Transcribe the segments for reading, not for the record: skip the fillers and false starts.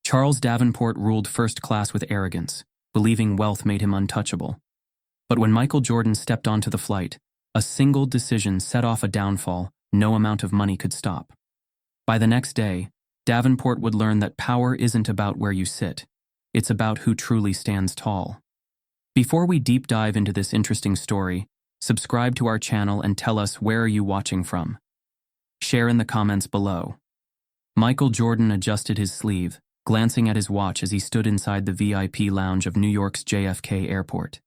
Charles Davenport ruled first class with arrogance, believing wealth made him untouchable. But when Michael Jordan stepped onto the flight, a single decision set off a downfall no amount of money could stop. By the next day, Davenport would learn that power isn't about where you sit, it's about who truly stands tall. Before we deep dive into this interesting story, subscribe to our channel and tell us where are you watching from. Share in the comments below. Michael Jordan adjusted his sleeve, glancing at his watch as he stood inside the VIP lounge of New York's JFK Airport.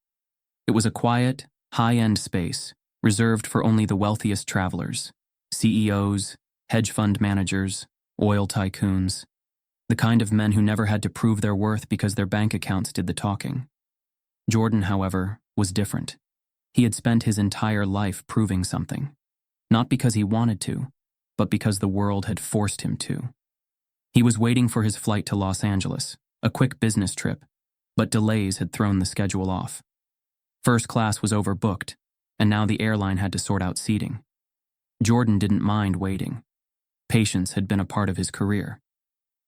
It was a quiet, high-end space, reserved for only the wealthiest travelers, CEOs, hedge fund managers, oil tycoons, the kind of men who never had to prove their worth because their bank accounts did the talking. Jordan, however, was different. He had spent his entire life proving something, not because he wanted to, but because the world had forced him to. He was waiting for his flight to Los Angeles, a quick business trip, but delays had thrown the schedule off. First class was overbooked, and now the airline had to sort out seating. Jordan didn't mind waiting. Patience had been a part of his career.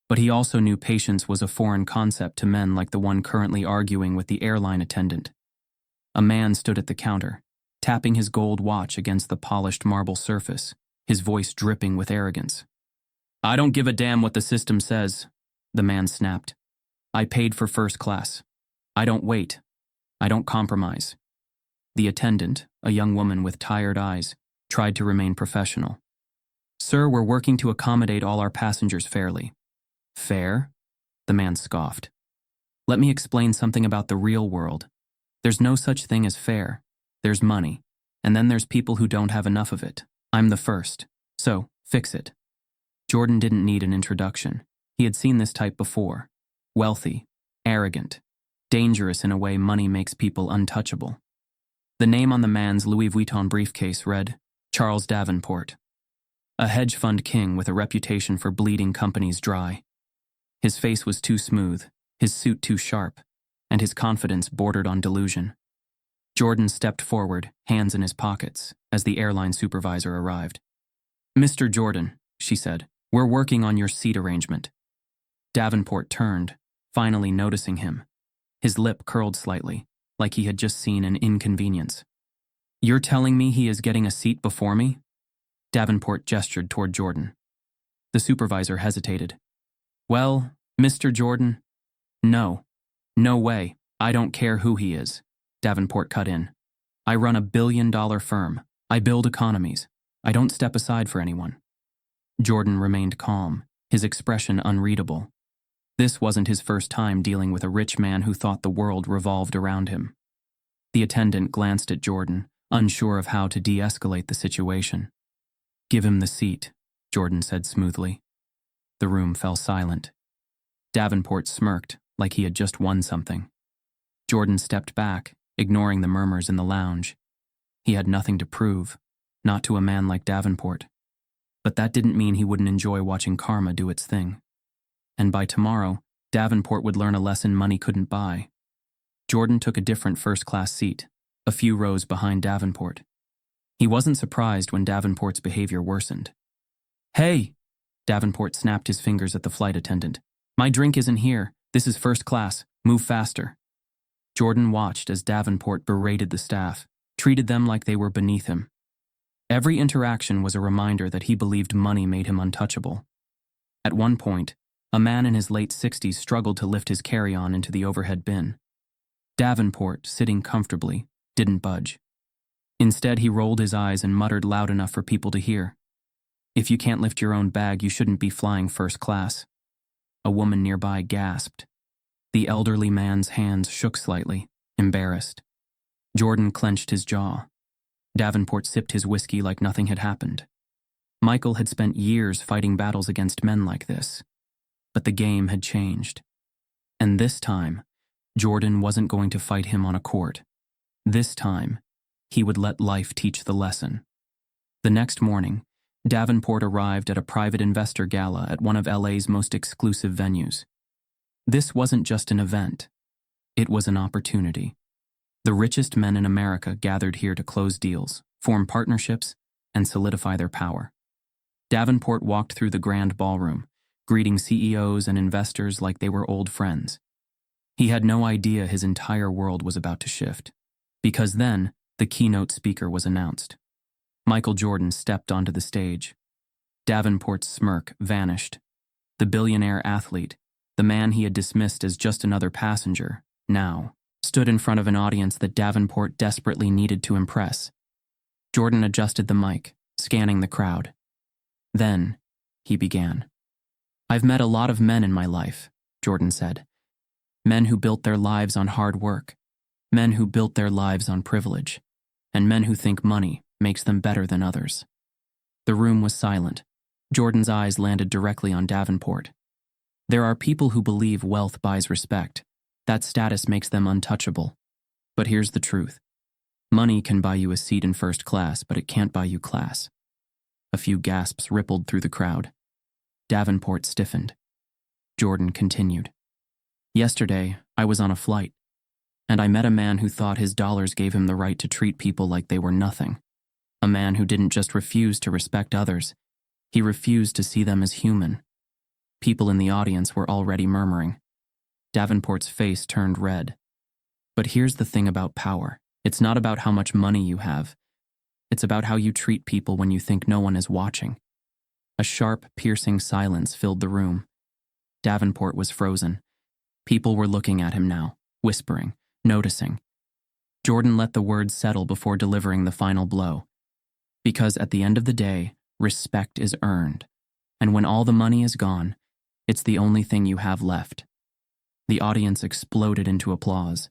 But he also knew patience was a foreign concept to men like the one currently arguing with the airline attendant. A man stood at the counter, tapping his gold watch against the polished marble surface, his voice dripping with arrogance. "I don't give a damn what the system says," the man snapped. "I paid for first class. I don't wait. I don't compromise." The attendant, a young woman with tired eyes, tried to remain professional. "Sir, we're working to accommodate all our passengers fairly." "Fair?" the man scoffed. "Let me explain something about the real world. There's no such thing as fair. There's money, and then there's people who don't have enough of it. I'm the first, so fix it." Jordan didn't need an introduction. He had seen this type before. Wealthy, arrogant, dangerous in a way money makes people untouchable. The name on the man's Louis Vuitton briefcase read, Charles Davenport. A hedge fund king with a reputation for bleeding companies dry. His face was too smooth, his suit too sharp, and his confidence bordered on delusion. Jordan stepped forward, hands in his pockets, as the airline supervisor arrived. "Mr. Jordan," she said, "we're working on your seat arrangement." Davenport turned, finally noticing him. His lip curled slightly, like he had just seen an inconvenience. "You're telling me he is getting a seat before me?" Davenport gestured toward Jordan. The supervisor hesitated. "Well, Mr. Jordan, no. No way. I don't care who he is," Davenport cut in. "I run a billion-dollar firm. I build economies. I don't step aside for anyone." Jordan remained calm, his expression unreadable. This wasn't his first time dealing with a rich man who thought the world revolved around him. The attendant glanced at Jordan, unsure of how to de-escalate the situation. "Give him the seat," Jordan said smoothly. The room fell silent. Davenport smirked, like he had just won something. Jordan stepped back, ignoring the murmurs in the lounge. He had nothing to prove, not to a man like Davenport. But that didn't mean he wouldn't enjoy watching karma do its thing. And by tomorrow, Davenport would learn a lesson money couldn't buy. Jordan took a different first-class seat, a few rows behind Davenport. He wasn't surprised when Davenport's behavior worsened. "Hey!" Davenport snapped his fingers at the flight attendant. "My drink isn't here. This is first class. Move faster." Jordan watched as Davenport berated the staff, treated them like they were beneath him. Every interaction was a reminder that he believed money made him untouchable. At one point, a man in his late 60s struggled to lift his carry-on into the overhead bin. Davenport, sitting comfortably, didn't budge. Instead, he rolled his eyes and muttered loud enough for people to hear. "If you can't lift your own bag, you shouldn't be flying first class." A woman nearby gasped. The elderly man's hands shook slightly, embarrassed. Jordan clenched his jaw. Davenport sipped his whiskey like nothing had happened. Michael had spent years fighting battles against men like this. But the game had changed. And this time, Jordan wasn't going to fight him on a court. This time, he would let life teach the lesson. The next morning, Davenport arrived at a private investor gala at one of LA's most exclusive venues. This wasn't just an event. It was an opportunity. The richest men in America gathered here to close deals, form partnerships, and solidify their power. Davenport walked through the grand ballroom, greeting CEOs and investors like they were old friends. He had no idea his entire world was about to shift, because then the keynote speaker was announced. Michael Jordan stepped onto the stage. Davenport's smirk vanished. The billionaire athlete, the man he had dismissed as just another passenger, now stood in front of an audience that Davenport desperately needed to impress. Jordan adjusted the mic, scanning the crowd. Then, he began. "I've met a lot of men in my life," Jordan said. "Men who built their lives on hard work, men who built their lives on privilege, and men who think money makes them better than others." The room was silent. Jordan's eyes landed directly on Davenport. "There are people who believe wealth buys respect, that status makes them untouchable. But here's the truth. Money can buy you a seat in first class, but it can't buy you class." A few gasps rippled through the crowd. Davenport stiffened. Jordan continued. "Yesterday, I was on a flight, and I met a man who thought his dollars gave him the right to treat people like they were nothing. A man who didn't just refuse to respect others, he refused to see them as human." People in the audience were already murmuring. Davenport's face turned red. But here's the thing about power. It's not about how much money you have. It's about how you treat people when you think no one is watching. A sharp, piercing silence filled the room. Davenport was frozen. People were looking at him now, whispering, noticing. Jordan let the words settle before delivering the final blow. Because at the end of the day, respect is earned. And when all the money is gone, it's the only thing you have left. The audience exploded into applause.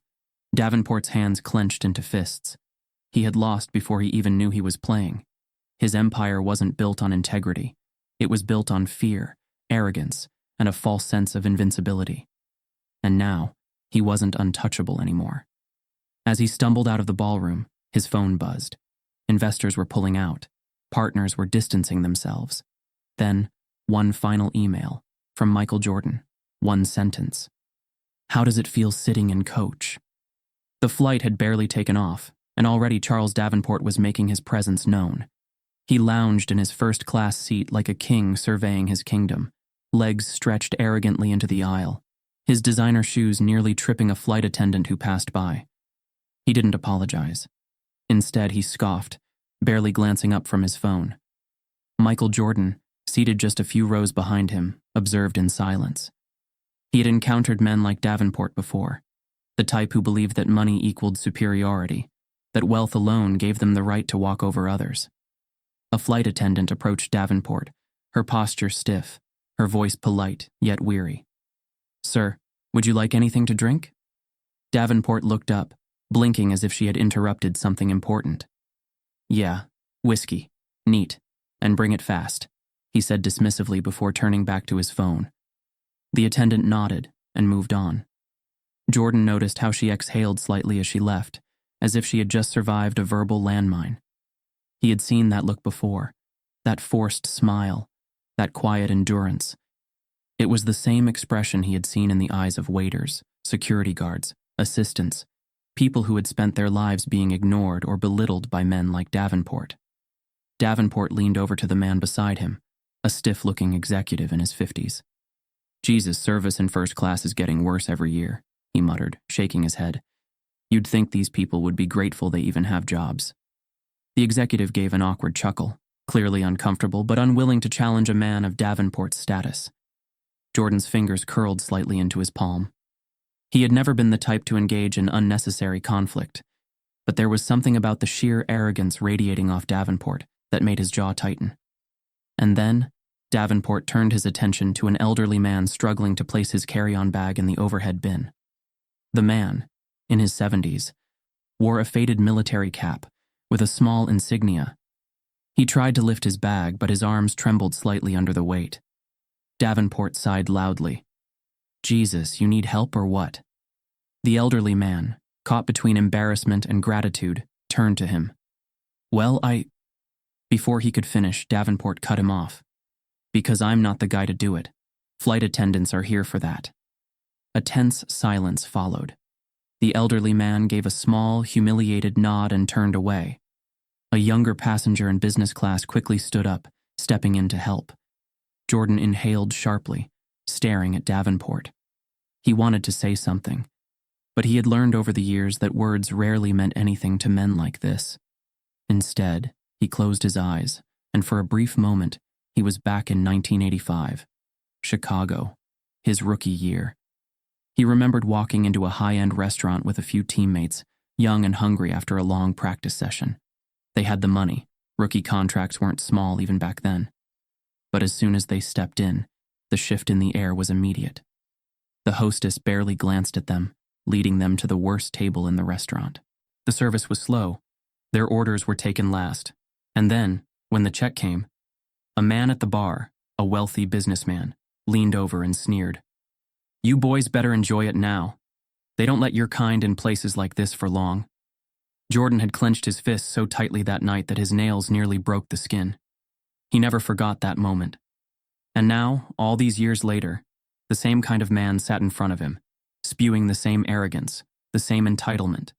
Davenport's hands clenched into fists. He had lost before he even knew he was playing. His empire wasn't built on integrity. It was built on fear, arrogance, and a false sense of invincibility. And now, he wasn't untouchable anymore. As he stumbled out of the ballroom, his phone buzzed. Investors were pulling out. Partners were distancing themselves. Then, one final email from Michael Jordan. One sentence. "How does it feel sitting in coach?" The flight had barely taken off, and already Charles Davenport was making his presence known. He lounged in his first-class seat like a king surveying his kingdom, legs stretched arrogantly into the aisle, his designer shoes nearly tripping a flight attendant who passed by. He didn't apologize. Instead, he scoffed, barely glancing up from his phone. Michael Jordan, seated just a few rows behind him, observed in silence. He had encountered men like Davenport before, the type who believed that money equaled superiority, that wealth alone gave them the right to walk over others. A flight attendant approached Davenport, her posture stiff, her voice polite yet weary. "Sir, would you like anything to drink?" Davenport looked up, blinking as if she had interrupted something important. "Yeah, whiskey, neat, and bring it fast," he said dismissively before turning back to his phone. The attendant nodded and moved on. Jordan noticed how she exhaled slightly as she left, as if she had just survived a verbal landmine. He had seen that look before, that forced smile, that quiet endurance. It was the same expression he had seen in the eyes of waiters, security guards, assistants, people who had spent their lives being ignored or belittled by men like Davenport. Davenport leaned over to the man beside him, a stiff-looking executive in his 50s. "Jesus, service in first class is getting worse every year," he muttered, shaking his head. "You'd think these people would be grateful they even have jobs." The executive gave an awkward chuckle, clearly uncomfortable but unwilling to challenge a man of Davenport's status. Jordan's fingers curled slightly into his palm. He had never been the type to engage in unnecessary conflict, but there was something about the sheer arrogance radiating off Davenport that made his jaw tighten. And then, Davenport turned his attention to an elderly man struggling to place his carry-on bag in the overhead bin. The man, in his 70s, wore a faded military cap with a small insignia. He tried to lift his bag, but his arms trembled slightly under the weight. Davenport sighed loudly. "Jesus, you need help or what?" The elderly man, caught between embarrassment and gratitude, turned to him. "Well, Before he could finish, Davenport cut him off. "Because I'm not the guy to do it. Flight attendants are here for that." A tense silence followed. The elderly man gave a small, humiliated nod and turned away. A younger passenger in business class quickly stood up, stepping in to help. Jordan inhaled sharply, staring at Davenport. He wanted to say something, but he had learned over the years that words rarely meant anything to men like this. Instead, he closed his eyes, and for a brief moment, he was back in 1985, Chicago, his rookie year. He remembered walking into a high-end restaurant with a few teammates, young and hungry after a long practice session. They had the money. Rookie contracts weren't small even back then. But as soon as they stepped in, the shift in the air was immediate. The hostess barely glanced at them, leading them to the worst table in the restaurant. The service was slow. Their orders were taken last. And then, when the check came, a man at the bar, a wealthy businessman, leaned over and sneered. "You boys better enjoy it now. They don't let your kind in places like this for long." Jordan had clenched his fists so tightly that night that his nails nearly broke the skin. He never forgot that moment. And now, all these years later, the same kind of man sat in front of him, spewing the same arrogance, the same entitlement,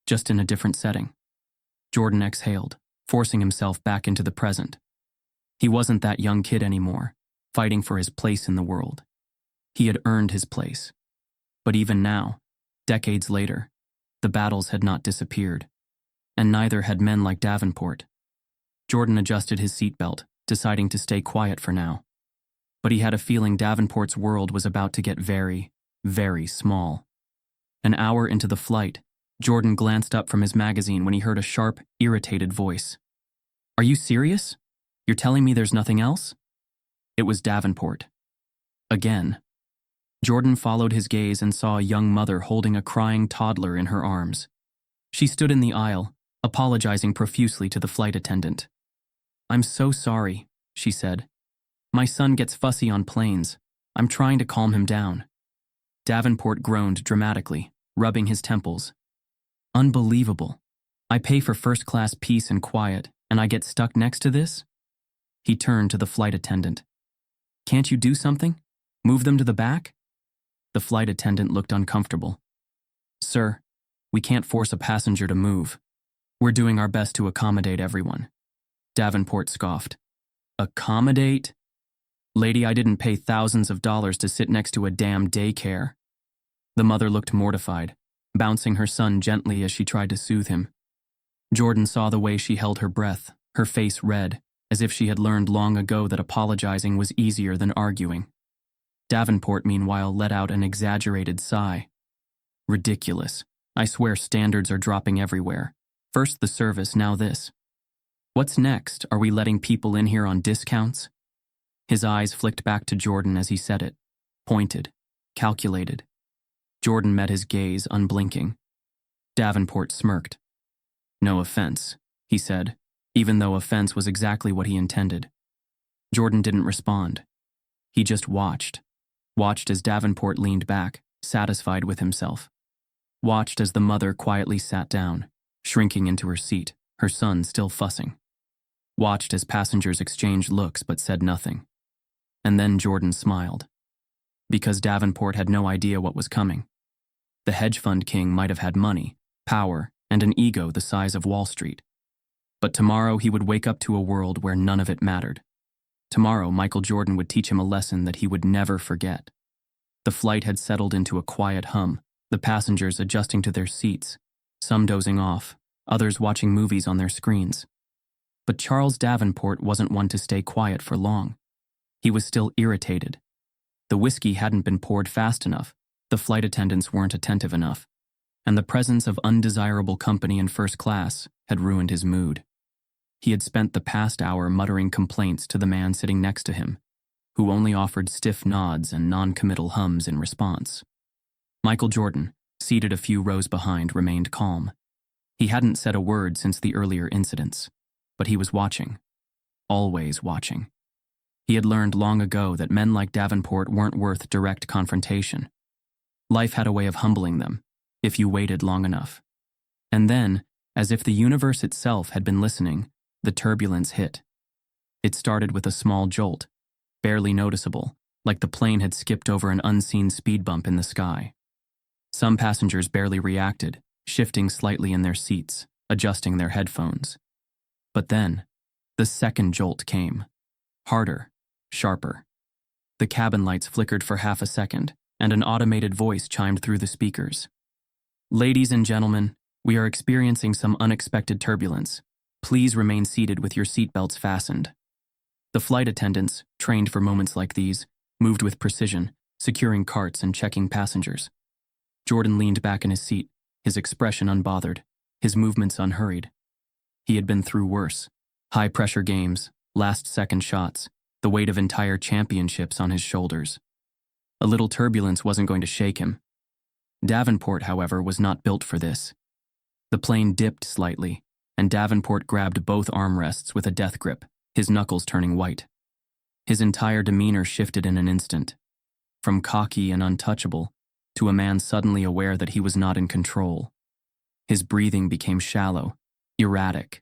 just in a different setting. Jordan exhaled, forcing himself back into the present. He wasn't that young kid anymore, fighting for his place in the world. He had earned his place. But even now, decades later, the battles had not disappeared, and neither had men like Davenport. Jordan adjusted his seatbelt, deciding to stay quiet for now. But he had a feeling Davenport's world was about to get very, very small. An hour into the flight, Jordan glanced up from his magazine when he heard a sharp, irritated voice. "Are you serious? You're telling me there's nothing else?" It was Davenport. Again. Jordan followed his gaze and saw a young mother holding a crying toddler in her arms. She stood in the aisle, apologizing profusely to the flight attendant. "I'm so sorry," she said. "My son gets fussy on planes. I'm trying to calm him down." Davenport groaned dramatically, rubbing his temples. "Unbelievable. I pay for first-class peace and quiet, and I get stuck next to this?" He turned to the flight attendant. "Can't you do something? Move them to the back?" The flight attendant looked uncomfortable. "Sir, we can't force a passenger to move. We're doing our best to accommodate everyone." Davenport scoffed. "Accommodate? Lady, I didn't pay thousands of dollars to sit next to a damn daycare." The mother looked mortified, bouncing her son gently as she tried to soothe him. Jordan saw the way she held her breath, her face red, as if she had learned long ago that apologizing was easier than arguing. Davenport, meanwhile, let out an exaggerated sigh. "Ridiculous. I swear standards are dropping everywhere. First the service, now this. What's next? Are we letting people in here on discounts?" His eyes flicked back to Jordan as he said it, pointed, calculated. Jordan met his gaze, unblinking. Davenport smirked. "No offense," he said, even though offense was exactly what he intended. Jordan didn't respond. He just watched as Davenport leaned back, satisfied with himself. Watched as the mother quietly sat down, shrinking into her seat, her son still fussing. Watched as passengers exchanged looks but said nothing. And then Jordan smiled. Because Davenport had no idea what was coming. The hedge fund king might have had money, power, and an ego the size of Wall Street. But tomorrow he would wake up to a world where none of it mattered. Tomorrow Michael Jordan would teach him a lesson that he would never forget. The flight had settled into a quiet hum, the passengers adjusting to their seats, some dozing off, others watching movies on their screens. But Charles Davenport wasn't one to stay quiet for long. He was still irritated. The whiskey hadn't been poured fast enough, the flight attendants weren't attentive enough, and the presence of undesirable company in first class had ruined his mood. He had spent the past hour muttering complaints to the man sitting next to him, who only offered stiff nods and non-committal hums in response. Michael Jordan, seated a few rows behind, remained calm. He hadn't said a word since the earlier incidents, but he was watching. Always watching. He had learned long ago that men like Davenport weren't worth direct confrontation. Life had a way of humbling them, if you waited long enough. And then, as if the universe itself had been listening, the turbulence hit. It started with a small jolt, barely noticeable, like the plane had skipped over an unseen speed bump in the sky. Some passengers barely reacted, shifting slightly in their seats, adjusting their headphones. But then, the second jolt came. Harder, sharper, The cabin lights flickered for half a second, and an automated voice chimed through the speakers. "Ladies and gentlemen, we are experiencing some unexpected turbulence. Please remain seated with your seatbelts fastened." The flight attendants, trained for moments like these, moved with precision, securing carts and checking passengers. Jordan leaned back in his seat, his expression unbothered, his movements unhurried. He had been through worse. High-pressure games, last-second shots, the weight of entire championships on his shoulders. A little turbulence wasn't going to shake him. Davenport, however, was not built for this. The plane dipped slightly, and Davenport grabbed both armrests with a death grip, his knuckles turning white. His entire demeanor shifted in an instant, from cocky and untouchable to a man suddenly aware that he was not in control. His breathing became shallow, erratic.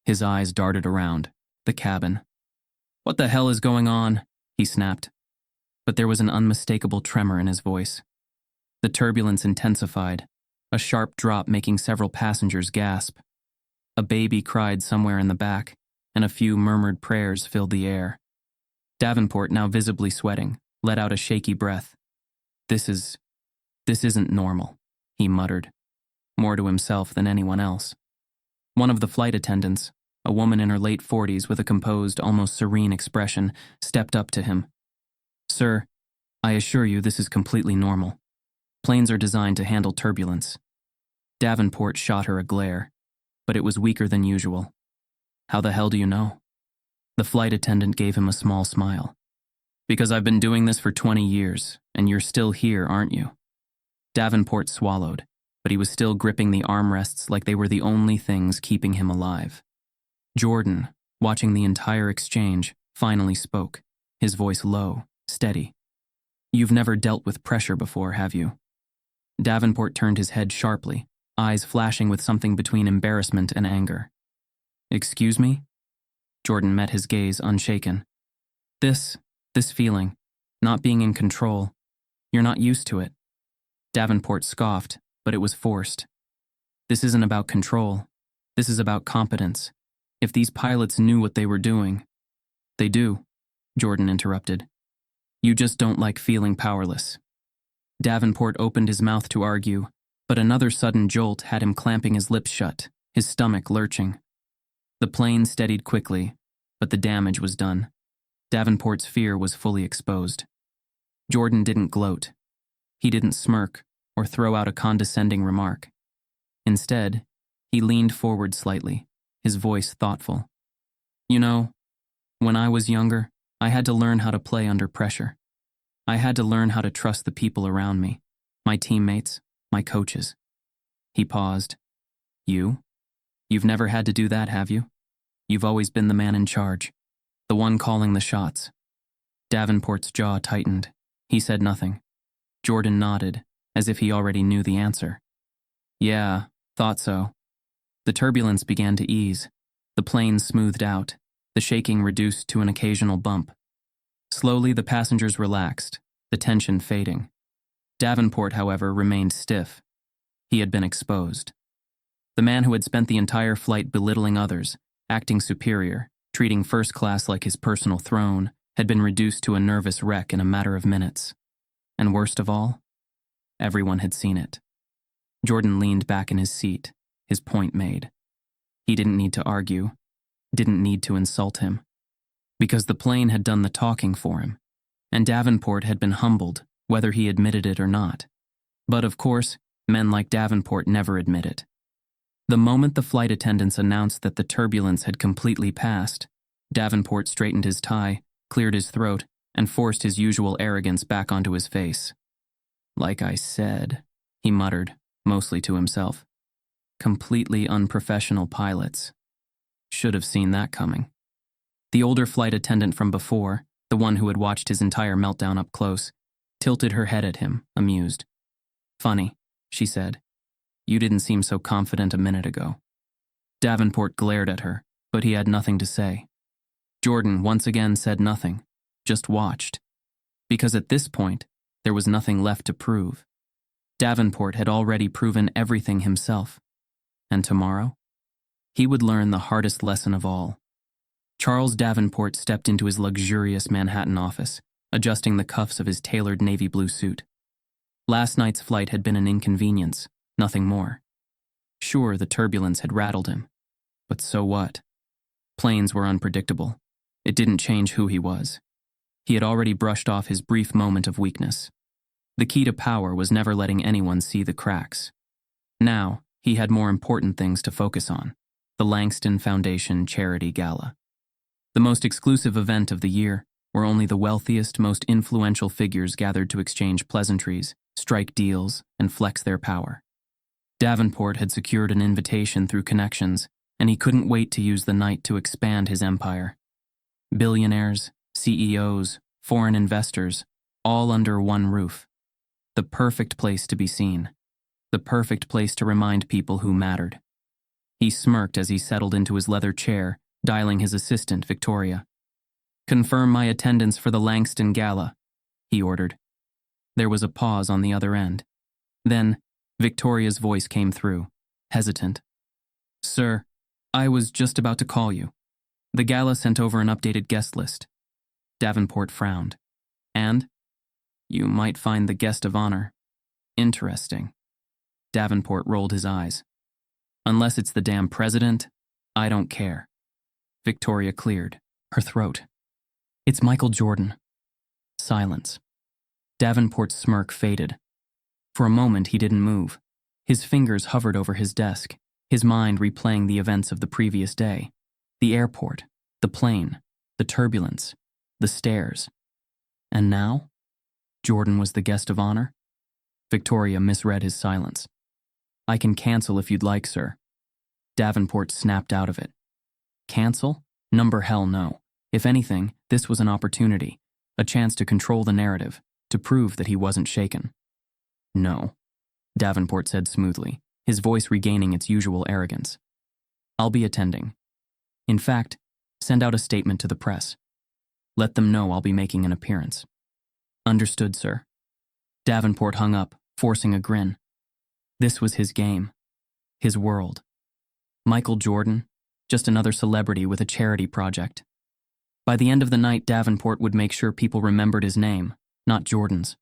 His eyes darted around the cabin. "What the hell is going on?" he snapped. But there was an unmistakable tremor in his voice. The turbulence intensified, a sharp drop making several passengers gasp. A baby cried somewhere in the back, and a few murmured prayers filled the air. Davenport, now visibly sweating, let out a shaky breath. This isn't normal," he muttered, more to himself than anyone else. One of the flight attendants, a woman in her late 40s with a composed, almost serene expression, stepped up to him. "Sir, I assure you this is completely normal. Planes are designed to handle turbulence." Davenport shot her a glare, but it was weaker than usual. "How the hell do you know?" The flight attendant gave him a small smile. "Because I've been doing this for 20 years, and you're still here, aren't you?" Davenport swallowed, but he was still gripping the armrests like they were the only things keeping him alive. Jordan, watching the entire exchange, finally spoke, his voice low, steady. "You've never dealt with pressure before, have you?" Davenport turned his head sharply, eyes flashing with something between embarrassment and anger. "Excuse me?" Jordan met his gaze unshaken. This feeling, not being in control, you're not used to it." Davenport scoffed, but it was forced. "This isn't about control. This is about competence. If these pilots knew what they were doing—" "They do," Jordan interrupted. "You just don't like feeling powerless." Davenport opened his mouth to argue, but another sudden jolt had him clamping his lips shut, his stomach lurching. The plane steadied quickly, but the damage was done. Davenport's fear was fully exposed. Jordan didn't gloat. He didn't smirk or throw out a condescending remark. Instead, he leaned forward slightly, his voice thoughtful. "You know, when I was younger, I had to learn how to play under pressure. I had to learn how to trust the people around me, my teammates, my coaches." He paused. "You? You've never had to do that, have you? You've always been the man in charge, the one calling the shots." Davenport's jaw tightened. He said nothing. Jordan nodded, as if he already knew the answer. "Yeah, thought so." The turbulence began to ease. The plane smoothed out, the shaking reduced to an occasional bump. Slowly, the passengers relaxed, the tension fading. Davenport, however, remained stiff. He had been exposed. The man who had spent the entire flight belittling others, acting superior, treating first class like his personal throne, had been reduced to a nervous wreck in a matter of minutes. And worst of all, everyone had seen it. Jordan leaned back in his seat, his point made. He didn't need to argue, didn't need to insult him, because the plane had done the talking for him, and Davenport had been humbled, whether he admitted it or not. But of course, men like Davenport never admit it. The moment the flight attendants announced that the turbulence had completely passed, Davenport straightened his tie, cleared his throat, and forced his usual arrogance back onto his face. "Like I said," he muttered, mostly to himself. "Completely unprofessional pilots. Should have seen that coming." The older flight attendant from before, the one who had watched his entire meltdown up close, tilted her head at him, amused. "Funny," she said. "You didn't seem so confident a minute ago." Davenport glared at her, but he had nothing to say. Jordan once again said nothing, just watched. Because at this point, there was nothing left to prove. Davenport had already proven everything himself. And tomorrow? He would learn the hardest lesson of all. Charles Davenport stepped into his luxurious Manhattan office, adjusting the cuffs of his tailored navy blue suit. Last night's flight had been an inconvenience, nothing more. Sure, the turbulence had rattled him, but so what? Planes were unpredictable. It didn't change who he was. He had already brushed off his brief moment of weakness. The key to power was never letting anyone see the cracks. Now, he had more important things to focus on: the Langston Foundation Charity Gala. The most exclusive event of the year, where only the wealthiest, most influential figures gathered to exchange pleasantries, strike deals, and flex their power. Davenport had secured an invitation through connections, and he couldn't wait to use the night to expand his empire. Billionaires, CEOs, foreign investors, all under one roof. The perfect place to be seen. The perfect place to remind people who mattered. He smirked as he settled into his leather chair, dialing his assistant, Victoria. "Confirm my attendance for the Langston Gala," he ordered. There was a pause on the other end. Then, Victoria's voice came through, hesitant. "Sir, I was just about to call you. The gala sent over an updated guest list." Davenport frowned. "And? You might find the guest of honor interesting." Davenport rolled his eyes. "Unless it's the damn president, I don't care." Victoria cleared her throat. "It's Michael Jordan." Silence. Davenport's smirk faded. For a moment he didn't move. His fingers hovered over his desk, his mind replaying the events of the previous day. The airport, the plane, the turbulence, the stairs. And now? Jordan was the guest of honor? Victoria misread his silence. "I can cancel if you'd like, sir." Davenport snapped out of it. Cancel? Number hell no. If anything, this was an opportunity, a chance to control the narrative, to prove that he wasn't shaken. "No," Davenport said smoothly, his voice regaining its usual arrogance. "I'll be attending. In fact, send out a statement to the press. Let them know I'll be making an appearance." "Understood, sir." Davenport hung up, forcing a grin. This was his game. His world. Michael Jordan, just another celebrity with a charity project. By the end of the night, Davenport would make sure people remembered his name, not Jordan's.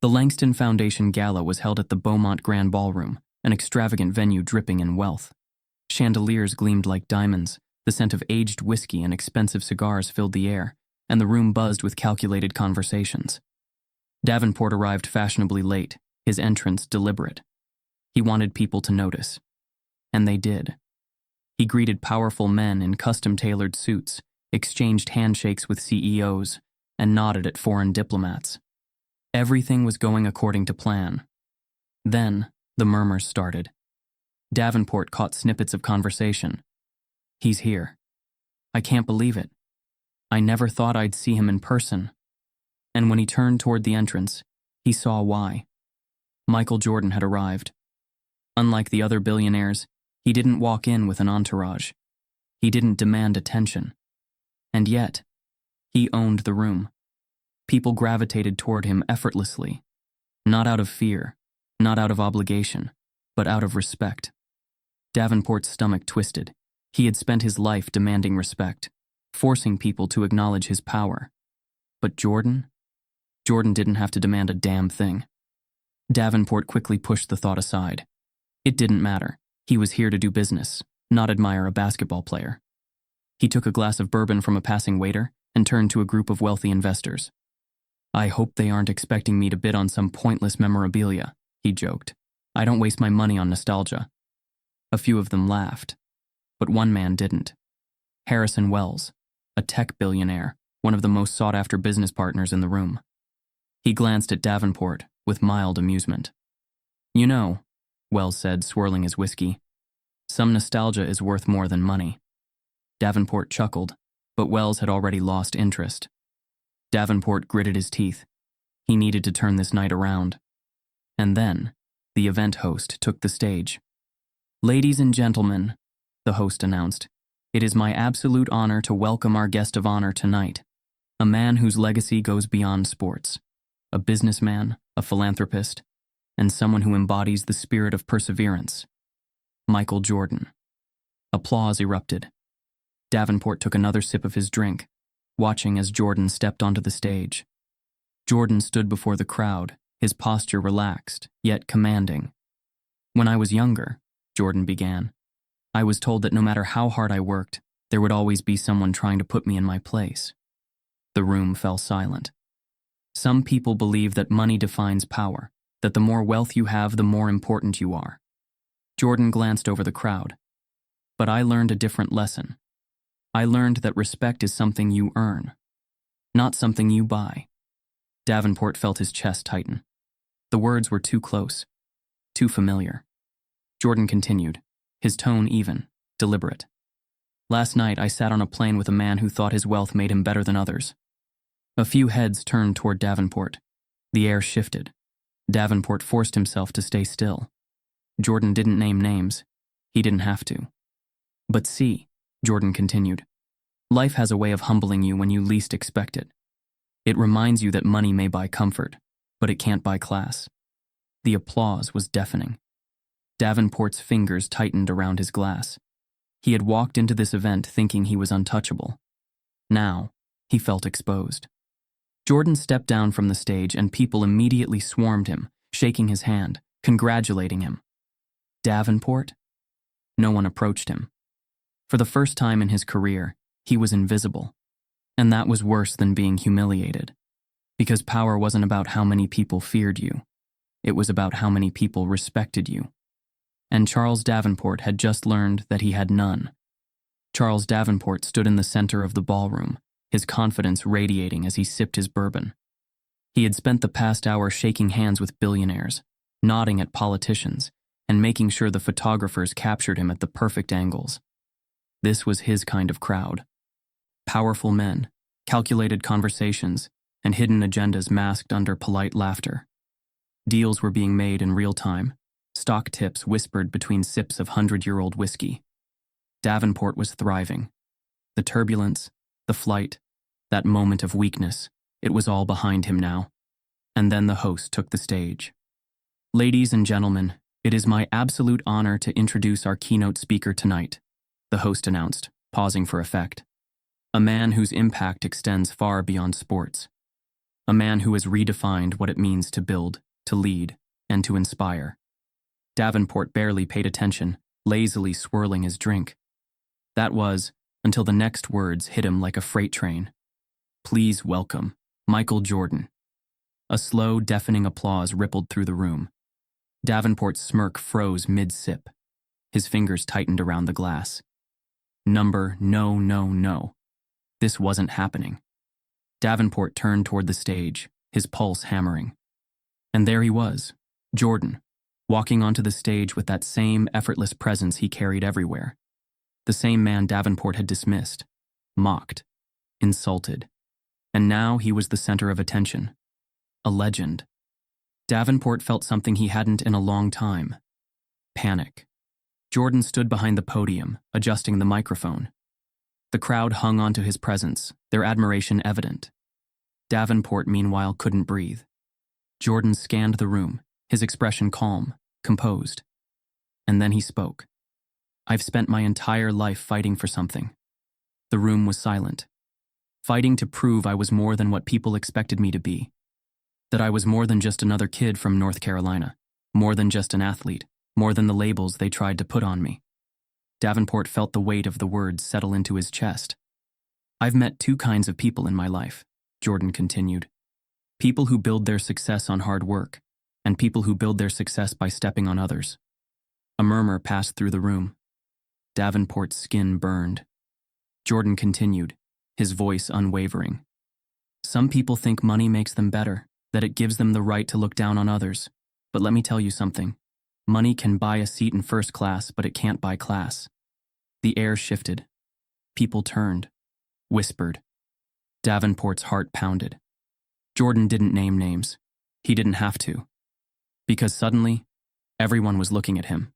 The Langston Foundation Gala was held at the Beaumont Grand Ballroom, an extravagant venue dripping in wealth. Chandeliers gleamed like diamonds, the scent of aged whiskey and expensive cigars filled the air, and the room buzzed with calculated conversations. Davenport arrived fashionably late, his entrance deliberate. He wanted people to notice. And they did. He greeted powerful men in custom-tailored suits, exchanged handshakes with CEOs, and nodded at foreign diplomats. Everything was going according to plan. Then, the murmurs started. Davenport caught snippets of conversation. "He's here. I can't believe it. I never thought I'd see him in person." And when he turned toward the entrance, he saw why. Michael Jordan had arrived. Unlike the other billionaires, he didn't walk in with an entourage. He didn't demand attention. And yet, he owned the room. People gravitated toward him effortlessly, not out of fear, not out of obligation, but out of respect. Davenport's stomach twisted. He had spent his life demanding respect, forcing people to acknowledge his power. But Jordan didn't have to demand a damn thing. Davenport quickly pushed the thought aside. It didn't matter. He was here to do business, not admire a basketball player. He took a glass of bourbon from a passing waiter and turned to a group of wealthy investors. "I hope they aren't expecting me to bid on some pointless memorabilia," he joked. "I don't waste my money on nostalgia." A few of them laughed, but one man didn't. Harrison Wells, a tech billionaire, one of the most sought-after business partners in the room. He glanced at Davenport with mild amusement. "You know," Wells said, swirling his whiskey, "some nostalgia is worth more than money." Davenport chuckled, but Wells had already lost interest. Davenport gritted his teeth. He needed to turn this night around. And then, the event host took the stage. "Ladies and gentlemen," the host announced, "it is my absolute honor to welcome our guest of honor tonight, a man whose legacy goes beyond sports, a businessman, a philanthropist, and someone who embodies the spirit of perseverance, Michael Jordan." Applause erupted. Davenport took another sip of his drink, watching as Jordan stepped onto the stage. Jordan stood before the crowd, his posture relaxed, yet commanding. "When I was younger," Jordan began, "I was told that no matter how hard I worked, there would always be someone trying to put me in my place." The room fell silent. Some people believe that money defines power, that the more wealth you have, the more important you are. Jordan glanced over the crowd. But I learned a different lesson. I learned that respect is something you earn, not something you buy. Davenport felt his chest tighten. The words were too close, too familiar. Jordan continued, his tone even, deliberate. "Last night I sat on a plane with a man who thought his wealth made him better than others." A few heads turned toward Davenport. The air shifted. Davenport forced himself to stay still. Jordan didn't name names. He didn't have to. "But see," Jordan continued, "life has a way of humbling you when you least expect it. It reminds you that money may buy comfort, but it can't buy class." The applause was deafening. Davenport's fingers tightened around his glass. He had walked into this event thinking he was untouchable. Now, he felt exposed. Jordan stepped down from the stage and people immediately swarmed him, shaking his hand, congratulating him. Davenport? No one approached him. For the first time in his career, he was invisible. And that was worse than being humiliated. Because power wasn't about how many people feared you. It was about how many people respected you. And Charles Davenport had just learned that he had none. Charles Davenport stood in the center of the ballroom, his confidence radiating as he sipped his bourbon. He had spent the past hour shaking hands with billionaires, nodding at politicians, and making sure the photographers captured him at the perfect angles. This was his kind of crowd. Powerful men, calculated conversations, and hidden agendas masked under polite laughter. Deals were being made in real time. Stock tips whispered between sips of 100-year-old whiskey. Davenport was thriving. The turbulence, the flight, that moment of weakness, it was all behind him now. And then the host took the stage. "Ladies and gentlemen, it is my absolute honor to introduce our keynote speaker tonight," the host announced, pausing for effect. "A man whose impact extends far beyond sports. A man who has redefined what it means to build, to lead, and to inspire." Davenport barely paid attention, lazily swirling his drink. That was, until the next words hit him like a freight train. "Please welcome, Michael Jordan." A slow, deafening applause rippled through the room. Davenport's smirk froze mid-sip. His fingers tightened around the glass. No. This wasn't happening. Davenport turned toward the stage, his pulse hammering. And there he was, Jordan, walking onto the stage with that same effortless presence he carried everywhere. The same man Davenport had dismissed, mocked, insulted. And now he was the center of attention. A legend. Davenport felt something he hadn't in a long time. Panic. Jordan stood behind the podium, adjusting the microphone. The crowd hung onto his presence, their admiration evident. Davenport, meanwhile, couldn't breathe. Jordan scanned the room, his expression calm, composed. And then he spoke. "I've spent my entire life fighting for something." The room was silent. Fighting to prove I was more than what people expected me to be. That I was more than just another kid from North Carolina, more than just an athlete, more than the labels they tried to put on me. Davenport felt the weight of the words settle into his chest. "I've met two kinds of people in my life," Jordan continued. "People who build their success on hard work, and people who build their success by stepping on others." A murmur passed through the room. Davenport's skin burned. Jordan continued, his voice unwavering. "Some people think money makes them better, that it gives them the right to look down on others. But let me tell you something. Money can buy a seat in first class, but it can't buy class." The air shifted. People turned, whispered. Davenport's heart pounded. Jordan didn't name names. He didn't have to. Because suddenly, everyone was looking at him.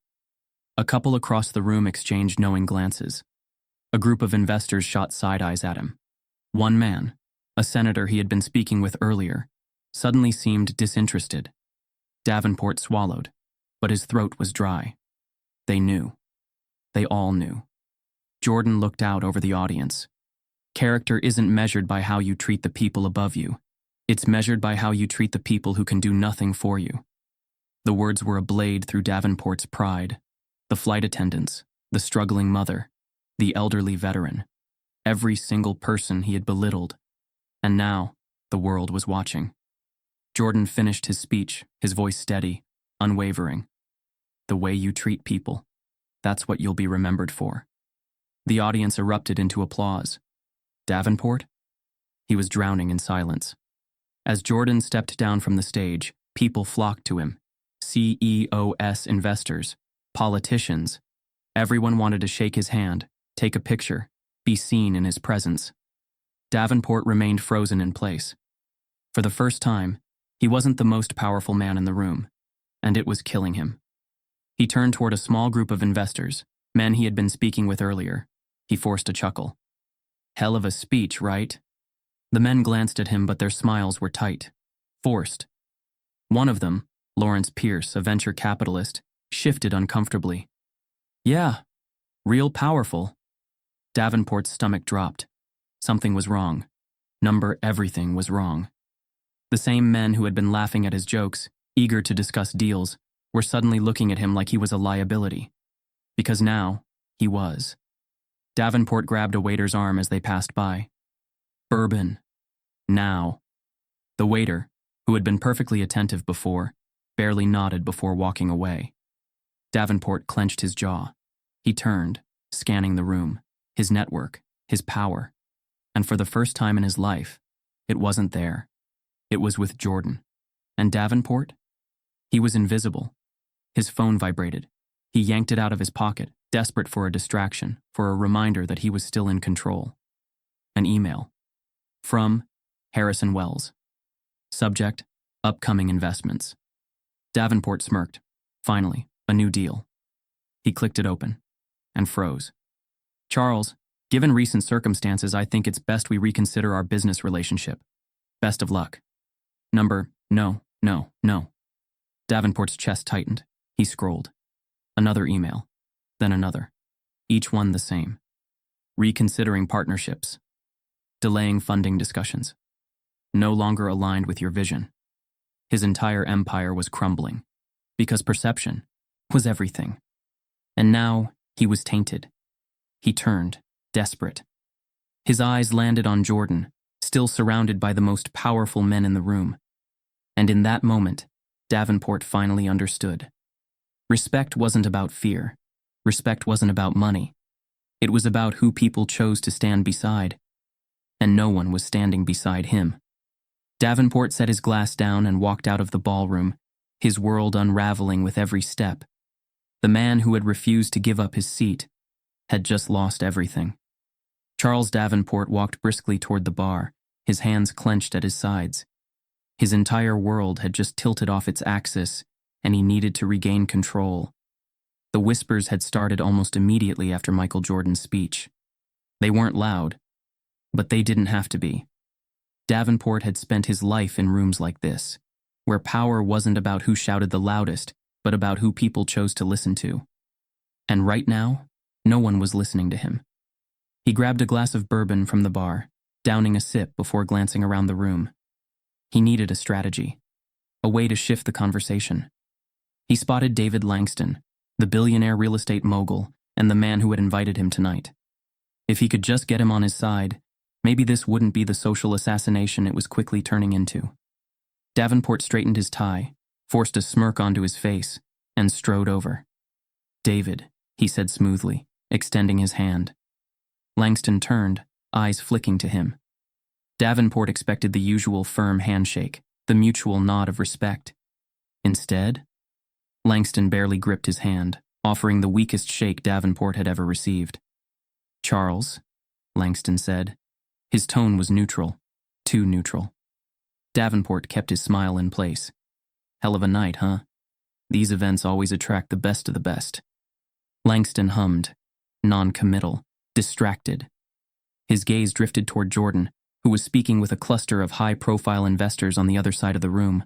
A couple across the room exchanged knowing glances. A group of investors shot side eyes at him. One man, a senator he had been speaking with earlier, suddenly seemed disinterested. Davenport swallowed, but his throat was dry. They knew. They all knew. Jordan looked out over the audience. Character isn't measured by how you treat the people above you. It's measured by how you treat the people who can do nothing for you. The words were a blade through Davenport's pride. The flight attendants, the struggling mother, the elderly veteran, every single person he had belittled. And now, the world was watching. Jordan finished his speech, his voice steady, unwavering. The way you treat people, that's what you'll be remembered for. The audience erupted into applause. Davenport? He was drowning in silence. As Jordan stepped down from the stage, people flocked to him. CEOs, investors, politicians. Everyone wanted to shake his hand, take a picture, be seen in his presence. Davenport remained frozen in place. For the first time, he wasn't the most powerful man in the room, and it was killing him. He turned toward a small group of investors, men he had been speaking with earlier. He forced a chuckle. Hell of a speech, right? The men glanced at him, but their smiles were tight, forced. One of them, Lawrence Pierce, a venture capitalist, shifted uncomfortably. Yeah, real powerful. Davenport's stomach dropped. Something was wrong. Everything was wrong. The same men who had been laughing at his jokes, eager to discuss deals, were suddenly looking at him like he was a liability. Because now, he was. Davenport grabbed a waiter's arm as they passed by. Bourbon. Now. The waiter, who had been perfectly attentive before, barely nodded before walking away. Davenport clenched his jaw. He turned, scanning the room, his network, his power. And for the first time in his life, it wasn't there. It was with Jordan. And Davenport? He was invisible. His phone vibrated. He yanked it out of his pocket, desperate for a distraction, for a reminder that he was still in control. An email. From Harrison Wells. Subject, upcoming investments. Davenport smirked. Finally, a new deal. He clicked it open and froze. Charles, given recent circumstances, I think it's best we reconsider our business relationship. Best of luck. No. Davenport's chest tightened. He scrolled. Another email. Then another. Each one the same. Reconsidering partnerships. Delaying funding discussions. No longer aligned with your vision. His entire empire was crumbling. Because perception was everything. And now he was tainted. He turned, desperate. His eyes landed on Jordan, still surrounded by the most powerful men in the room. And in that moment, Davenport finally understood. Respect wasn't about fear. Respect wasn't about money. It was about who people chose to stand beside. And no one was standing beside him. Davenport set his glass down and walked out of the ballroom, his world unraveling with every step. The man who had refused to give up his seat had just lost everything. Charles Davenport walked briskly toward the bar, his hands clenched at his sides. His entire world had just tilted off its axis, and he needed to regain control. The whispers had started almost immediately after Michael Jordan's speech. They weren't loud, but they didn't have to be. Davenport had spent his life in rooms like this, where power wasn't about who shouted the loudest, but about who people chose to listen to. And right now, no one was listening to him. He grabbed a glass of bourbon from the bar, downing a sip before glancing around the room. He needed a strategy, a way to shift the conversation. He spotted David Langston, the billionaire real estate mogul and the man who had invited him tonight. If he could just get him on his side, maybe this wouldn't be the social assassination it was quickly turning into. Davenport straightened his tie, forced a smirk onto his face, and strode over. David, he said smoothly, extending his hand. Langston turned, eyes flicking to him. Davenport expected the usual firm handshake, the mutual nod of respect. Instead, Langston barely gripped his hand, offering the weakest shake Davenport had ever received. Charles, Langston said. His tone was neutral, too neutral. Davenport kept his smile in place. Hell of a night, huh? These events always attract the best of the best. Langston hummed, non-committal, distracted. His gaze drifted toward Jordan, who was speaking with a cluster of high-profile investors on the other side of the room.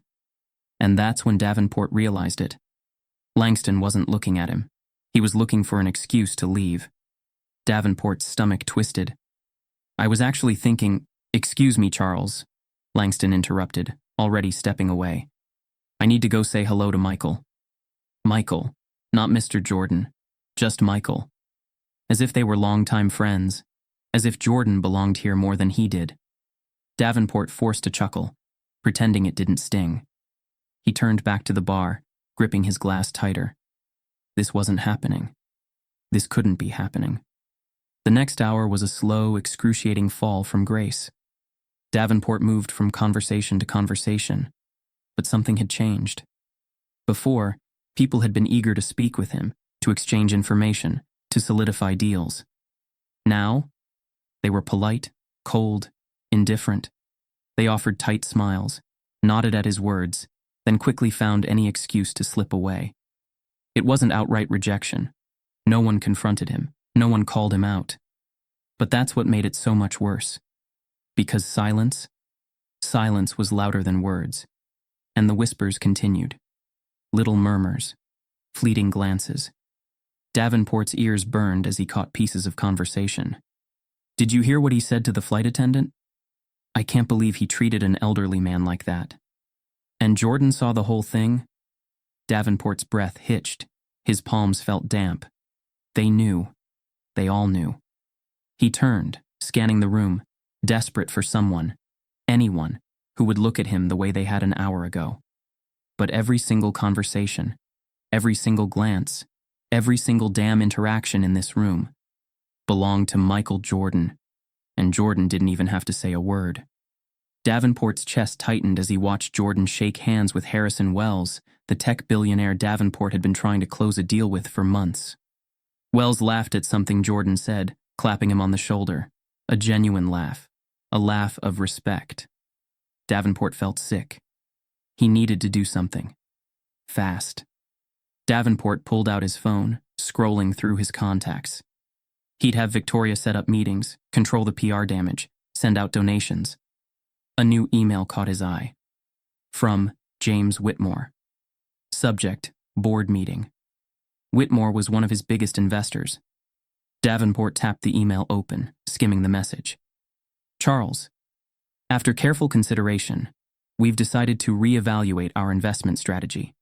And that's when Davenport realized it. Langston wasn't looking at him. He was looking for an excuse to leave. Davenport's stomach twisted. I was actually thinking, excuse me, Charles. Langston interrupted, already stepping away. I need to go say hello to Michael. Michael, not Mr. Jordan, just Michael. As if they were longtime friends, as if Jordan belonged here more than he did. Davenport forced a chuckle, pretending it didn't sting. He turned back to the bar, gripping his glass tighter. This wasn't happening. This couldn't be happening. The next hour was a slow, excruciating fall from grace. Davenport moved from conversation to conversation, but something had changed. Before, people had been eager to speak with him, to exchange information, to solidify deals. Now, they were polite, cold, indifferent. They offered tight smiles, nodded at his words, then quickly found any excuse to slip away. It wasn't outright rejection. No one confronted him. No one called him out. But that's what made it so much worse. Because silence was louder than words. And the whispers continued. Little murmurs, fleeting glances. Davenport's ears burned as he caught pieces of conversation. Did you hear what he said to the flight attendant? I can't believe he treated an elderly man like that. And Jordan saw the whole thing? Davenport's breath hitched. His palms felt damp. They knew. They all knew. He turned, scanning the room, desperate for someone, anyone, who would look at him the way they had an hour ago. But every single conversation, every single glance, every single damn interaction in this room belonged to Michael Jordan, and Jordan didn't even have to say a word. Davenport's chest tightened as he watched Jordan shake hands with Harrison Wells, the tech billionaire Davenport had been trying to close a deal with for months. Wells laughed at something Jordan said, clapping him on the shoulder. A genuine laugh. A laugh of respect. Davenport felt sick. He needed to do something. Fast. Davenport pulled out his phone, scrolling through his contacts. He'd have Victoria set up meetings, control the PR damage, send out donations. A new email caught his eye. From James Whitmore. Subject, board meeting. Whitmore was one of his biggest investors. Davenport tapped the email open, skimming the message. Charles, after careful consideration, we've decided to reevaluate our investment strategy.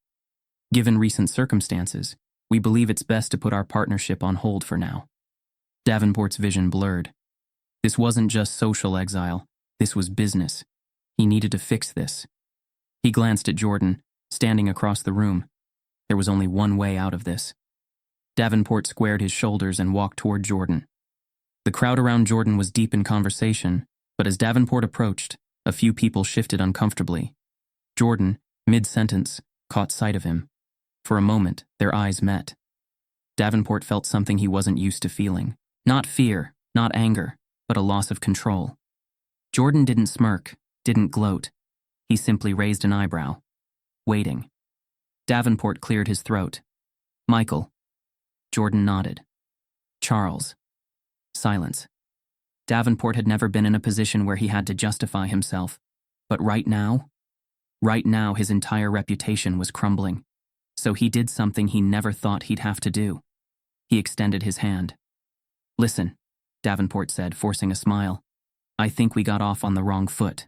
Given recent circumstances, we believe it's best to put our partnership on hold for now. Davenport's vision blurred. This wasn't just social exile, this was business. He needed to fix this. He glanced at Jordan, standing across the room. There was only one way out of this. Davenport squared his shoulders and walked toward Jordan. The crowd around Jordan was deep in conversation, but as Davenport approached, a few people shifted uncomfortably. Jordan, mid-sentence, caught sight of him. For a moment, their eyes met. Davenport felt something he wasn't used to feeling. Not fear, not anger, but a loss of control. Jordan didn't smirk, didn't gloat. He simply raised an eyebrow. Waiting. Davenport cleared his throat. Michael. Jordan nodded. Charles. Silence. Davenport had never been in a position where he had to justify himself. But right now his entire reputation was crumbling. So he did something he never thought he'd have to do. He extended his hand. Listen, Davenport said, forcing a smile. I think we got off on the wrong foot.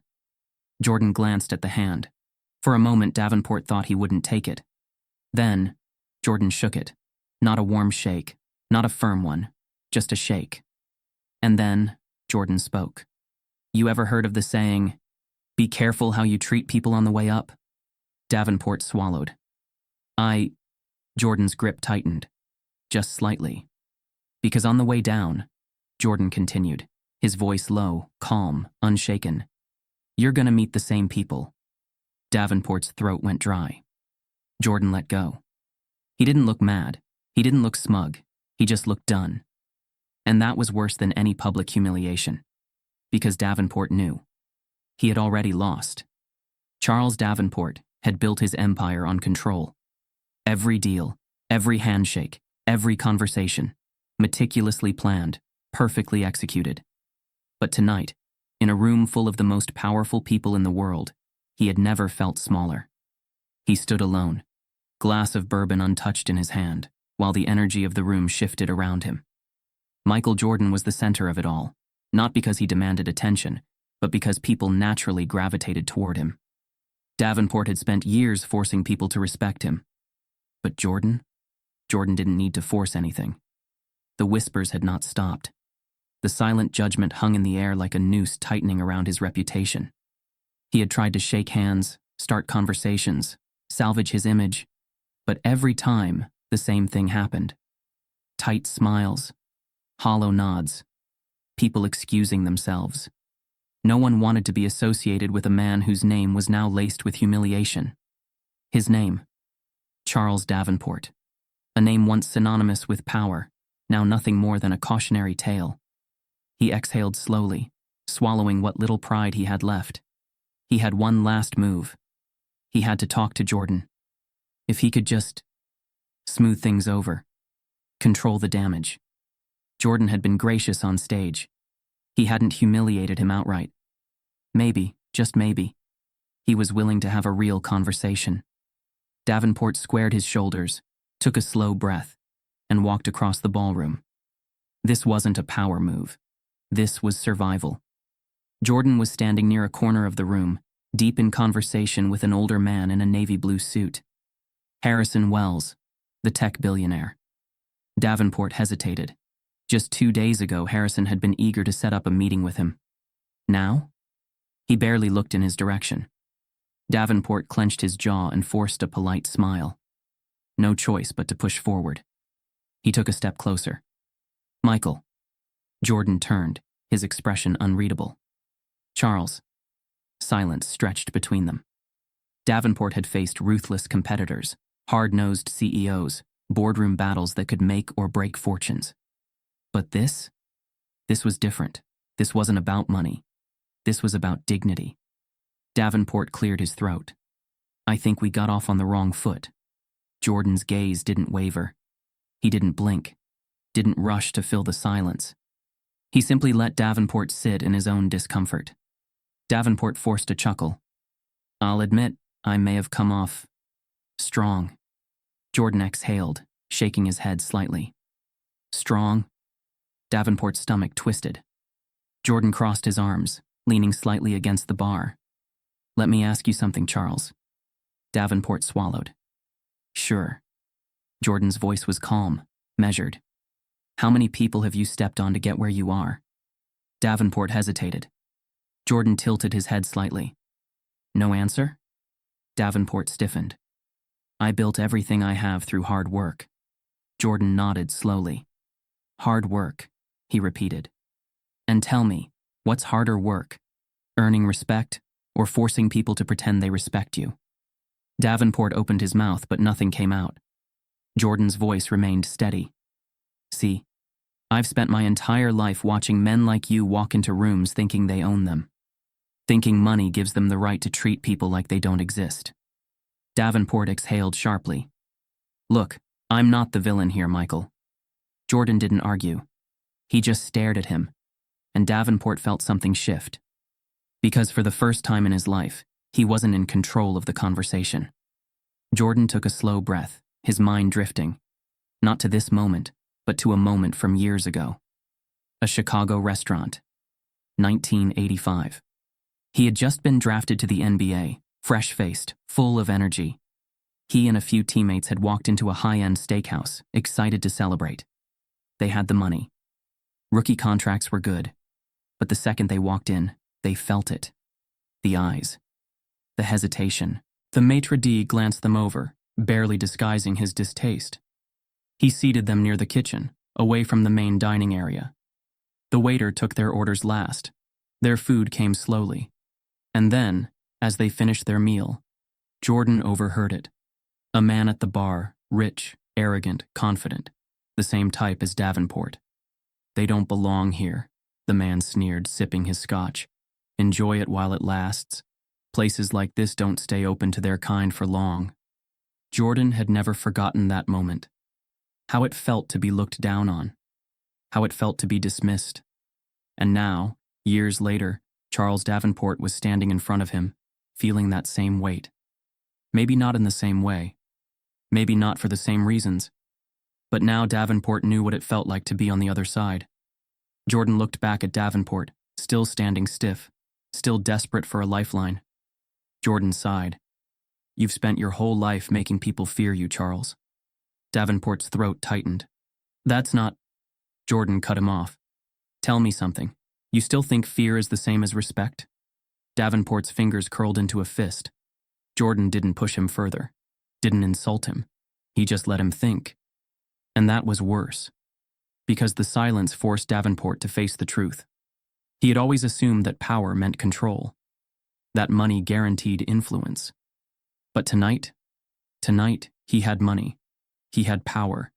Jordan glanced at the hand. For a moment, Davenport thought he wouldn't take it. Then, Jordan shook it. Not a warm shake, not a firm one, just a shake. And then, Jordan spoke. You ever heard of the saying, be careful how you treat people on the way up? Davenport swallowed. Jordan's grip tightened. Just slightly. Because on the way down, Jordan continued, his voice low, calm, unshaken. You're gonna meet the same people. Davenport's throat went dry. Jordan let go. He didn't look mad. He didn't look smug. He just looked done. And that was worse than any public humiliation. Because Davenport knew. He had already lost. Charles Davenport had built his empire on control. Every deal, every handshake, every conversation, meticulously planned, perfectly executed. But tonight, in a room full of the most powerful people in the world, he had never felt smaller. He stood alone, glass of bourbon untouched in his hand, while the energy of the room shifted around him. Michael Jordan was the center of it all, not because he demanded attention, but because people naturally gravitated toward him. Davenport had spent years forcing people to respect him. But Jordan didn't need to force anything. The whispers had not stopped. The silent judgment hung in the air like a noose tightening around his reputation. He had tried to shake hands, start conversations, salvage his image, but every time the same thing happened. Tight smiles, hollow nods, people excusing themselves. No one wanted to be associated with a man whose name was now laced with humiliation. His name, Charles Davenport, a name once synonymous with power, now nothing more than a cautionary tale. He exhaled slowly, swallowing what little pride he had left. He had one last move. He had to talk to Jordan. If he could just smooth things over, control the damage. Jordan had been gracious on stage. He hadn't humiliated him outright. Maybe, just maybe, he was willing to have a real conversation. Davenport squared his shoulders, took a slow breath, and walked across the ballroom. This wasn't a power move. This was survival. Jordan was standing near a corner of the room, deep in conversation with an older man in a navy blue suit. Harrison Wells, the tech billionaire. Davenport hesitated. Just 2 days ago, Harrison had been eager to set up a meeting with him. Now? He barely looked in his direction. Davenport clenched his jaw and forced a polite smile. No choice but to push forward. He took a step closer. Michael. Jordan turned, his expression unreadable. Charles. Silence stretched between them. Davenport had faced ruthless competitors, hard-nosed CEOs, boardroom battles that could make or break fortunes. But this was different. This wasn't about money. This was about dignity. Davenport cleared his throat. I think we got off on the wrong foot. Jordan's gaze didn't waver. He didn't blink, didn't rush to fill the silence. He simply let Davenport sit in his own discomfort. Davenport forced a chuckle. I'll admit, I may have come off strong. Jordan exhaled, shaking his head slightly. Strong? Davenport's stomach twisted. Jordan crossed his arms, leaning slightly against the bar. Let me ask you something, Charles. Davenport swallowed. Sure. Jordan's voice was calm, measured. How many people have you stepped on to get where you are? Davenport hesitated. Jordan tilted his head slightly. No answer? Davenport stiffened. I built everything I have through hard work. Jordan nodded slowly. Hard work, he repeated. And tell me, what's harder work? Earning respect, or forcing people to pretend they respect you? Davenport opened his mouth, but nothing came out. Jordan's voice remained steady. See, I've spent my entire life watching men like you walk into rooms thinking they own them. Thinking money gives them the right to treat people like they don't exist. Davenport exhaled sharply. Look, I'm not the villain here, Michael. Jordan didn't argue. He just stared at him, and Davenport felt something shift. Because for the first time in his life, he wasn't in control of the conversation. Jordan took a slow breath, his mind drifting, not to this moment, but to a moment from years ago. A Chicago restaurant. 1985. He had just been drafted to the NBA, fresh-faced, full of energy. He and a few teammates had walked into a high-end steakhouse, excited to celebrate. They had the money. Rookie contracts were good, but the second they walked in, they felt it. The eyes. The hesitation. The maitre d' glanced them over, barely disguising his distaste. He seated them near the kitchen, away from the main dining area. The waiter took their orders last. Their food came slowly. And then, as they finished their meal, Jordan overheard it. A man at the bar, rich, arrogant, confident, the same type as Davenport. They don't belong here, the man sneered, sipping his scotch. Enjoy it while it lasts. Places like this don't stay open to their kind for long. Jordan had never forgotten that moment. How it felt to be looked down on. How it felt to be dismissed. And now, years later, Charles Davenport was standing in front of him, feeling that same weight. Maybe not in the same way. Maybe not for the same reasons. But now Davenport knew what it felt like to be on the other side. Jordan looked back at Davenport, still standing stiff, still desperate for a lifeline. Jordan sighed. You've spent your whole life making people fear you, Charles. Davenport's throat tightened. That's not... Jordan cut him off. Tell me something. You still think fear is the same as respect? Davenport's fingers curled into a fist. Jordan didn't push him further, didn't insult him. He just let him think. And that was worse, because the silence forced Davenport to face the truth. He had always assumed that power meant control, that money guaranteed influence. But tonight, he had money, he had power,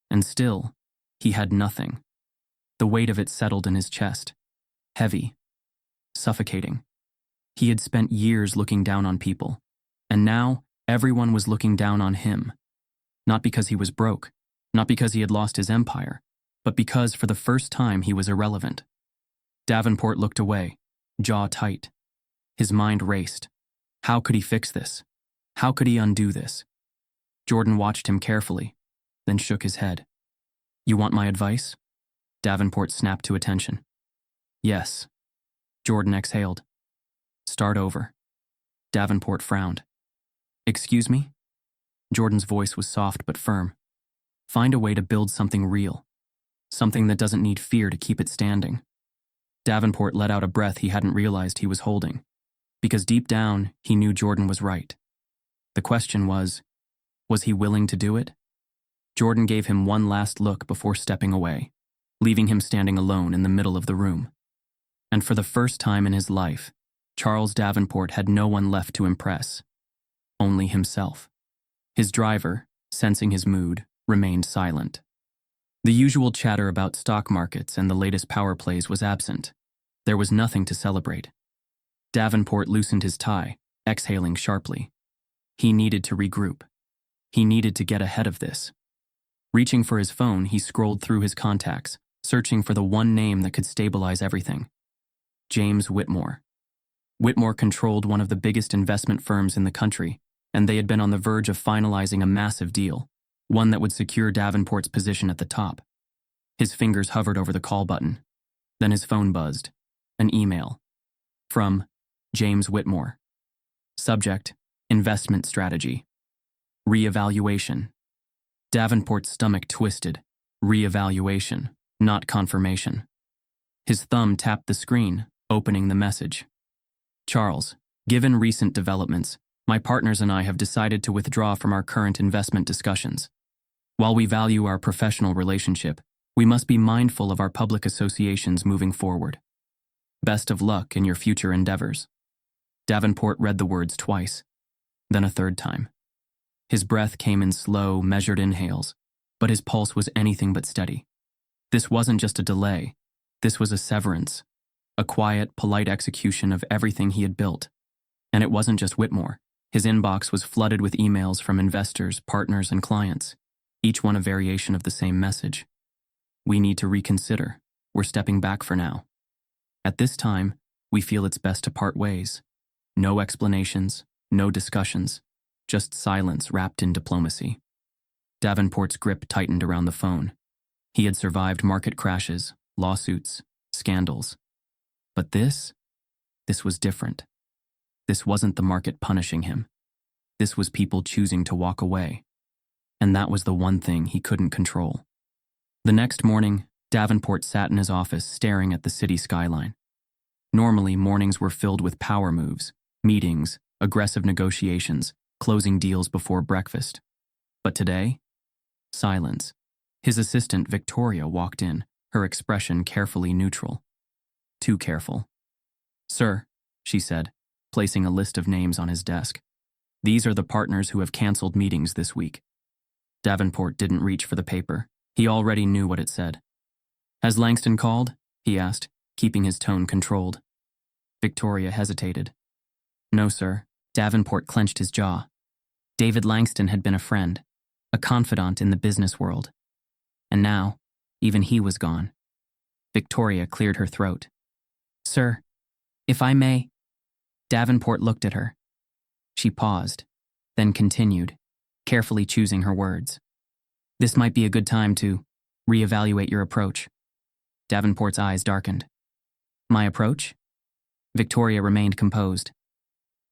and still, he had nothing. The weight of it settled in his chest, heavy, suffocating. He had spent years looking down on people, and now everyone was looking down on him. Not because he was broke, not because he had lost his empire, but because for the first time he was irrelevant. Davenport looked away, jaw tight. His mind raced. How could he fix this? How could he undo this? Jordan watched him carefully, then shook his head. You want my advice? Davenport snapped to attention. Yes. Jordan exhaled. Start over. Davenport frowned. Excuse me? Jordan's voice was soft but firm. Find a way to build something real. Something that doesn't need fear to keep it standing. Davenport let out a breath he hadn't realized he was holding, because deep down, he knew Jordan was right. The question was he willing to do it? Jordan gave him one last look before stepping away, leaving him standing alone in the middle of the room. And for the first time in his life, Charles Davenport had no one left to impress. Only himself. His driver, sensing his mood, remained silent. The usual chatter about stock markets and the latest power plays was absent. There was nothing to celebrate. Davenport loosened his tie, exhaling sharply. He needed to regroup. He needed to get ahead of this. Reaching for his phone, he scrolled through his contacts, searching for the one name that could stabilize everything. James Whitmore. Whitmore controlled one of the biggest investment firms in the country, and they had been on the verge of finalizing a massive deal, one that would secure Davenport's position at the top. His fingers hovered over the call button. Then his phone buzzed. An email. From James Whitmore. Subject, investment strategy. Reevaluation. Davenport's stomach twisted. Reevaluation, not confirmation. His thumb tapped the screen, opening the message. Charles, given recent developments, my partners and I have decided to withdraw from our current investment discussions. While we value our professional relationship, we must be mindful of our public associations moving forward. Best of luck in your future endeavors. Davenport read the words twice, then a third time. His breath came in slow, measured inhales, but his pulse was anything but steady. This wasn't just a delay. This was a severance, a quiet, polite execution of everything he had built. And it wasn't just Whitmore. His inbox was flooded with emails from investors, partners, and clients, each one a variation of the same message. We need to reconsider. We're stepping back for now. At this time, we feel it's best to part ways. No explanations, no discussions, just silence wrapped in diplomacy. Davenport's grip tightened around the phone. He had survived market crashes, lawsuits, scandals. But this was different. This wasn't the market punishing him. This was people choosing to walk away. And that was the one thing he couldn't control. The next morning, Davenport sat in his office staring at the city skyline. Normally, mornings were filled with power moves, meetings, aggressive negotiations, closing deals before breakfast. But today, silence. His assistant, Victoria, walked in, her expression carefully neutral. Too careful. Sir, she said, placing a list of names on his desk. These are the partners who have canceled meetings this week. Davenport didn't reach for the paper. He already knew what it said. Has Langston called? He asked, keeping his tone controlled. Victoria hesitated. No, sir. Davenport clenched his jaw. David Langston had been a friend, a confidant in the business world. And now, even he was gone. Victoria cleared her throat. Sir, if I may. Davenport looked at her. She paused, then continued, carefully choosing her words. This might be a good time to reevaluate your approach. Davenport's eyes darkened. My approach? Victoria remained composed.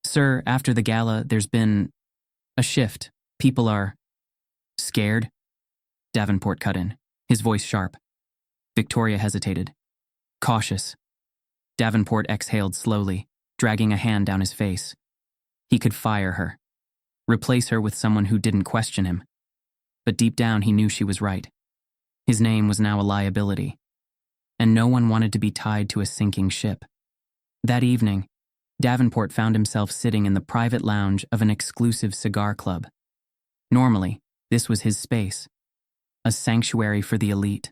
Sir, after the gala, there's been a shift. People are scared. Davenport cut in, his voice sharp. Victoria hesitated. Cautious. Davenport exhaled slowly, dragging a hand down his face. He could fire her. Replace her with someone who didn't question him. But deep down he knew she was right. His name was now a liability. And no one wanted to be tied to a sinking ship. That evening, Davenport found himself sitting in the private lounge of an exclusive cigar club. Normally, this was his space. A sanctuary for the elite.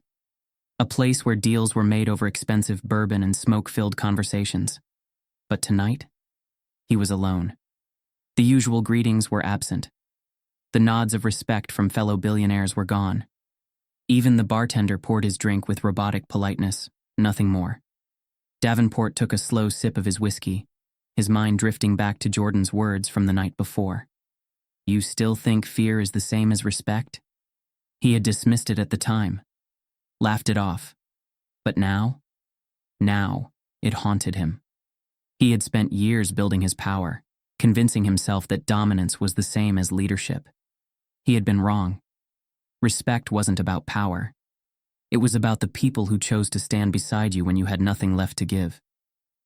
A place where deals were made over expensive bourbon and smoke-filled conversations. But tonight, he was alone. The usual greetings were absent. The nods of respect from fellow billionaires were gone. Even the bartender poured his drink with robotic politeness, nothing more. Davenport took a slow sip of his whiskey, his mind drifting back to Jordan's words from the night before. You still think fear is the same as respect? He had dismissed it at the time, laughed it off. But now it haunted him. He had spent years building his power, convincing himself that dominance was the same as leadership. He had been wrong. Respect wasn't about power. It was about the people who chose to stand beside you when you had nothing left to give.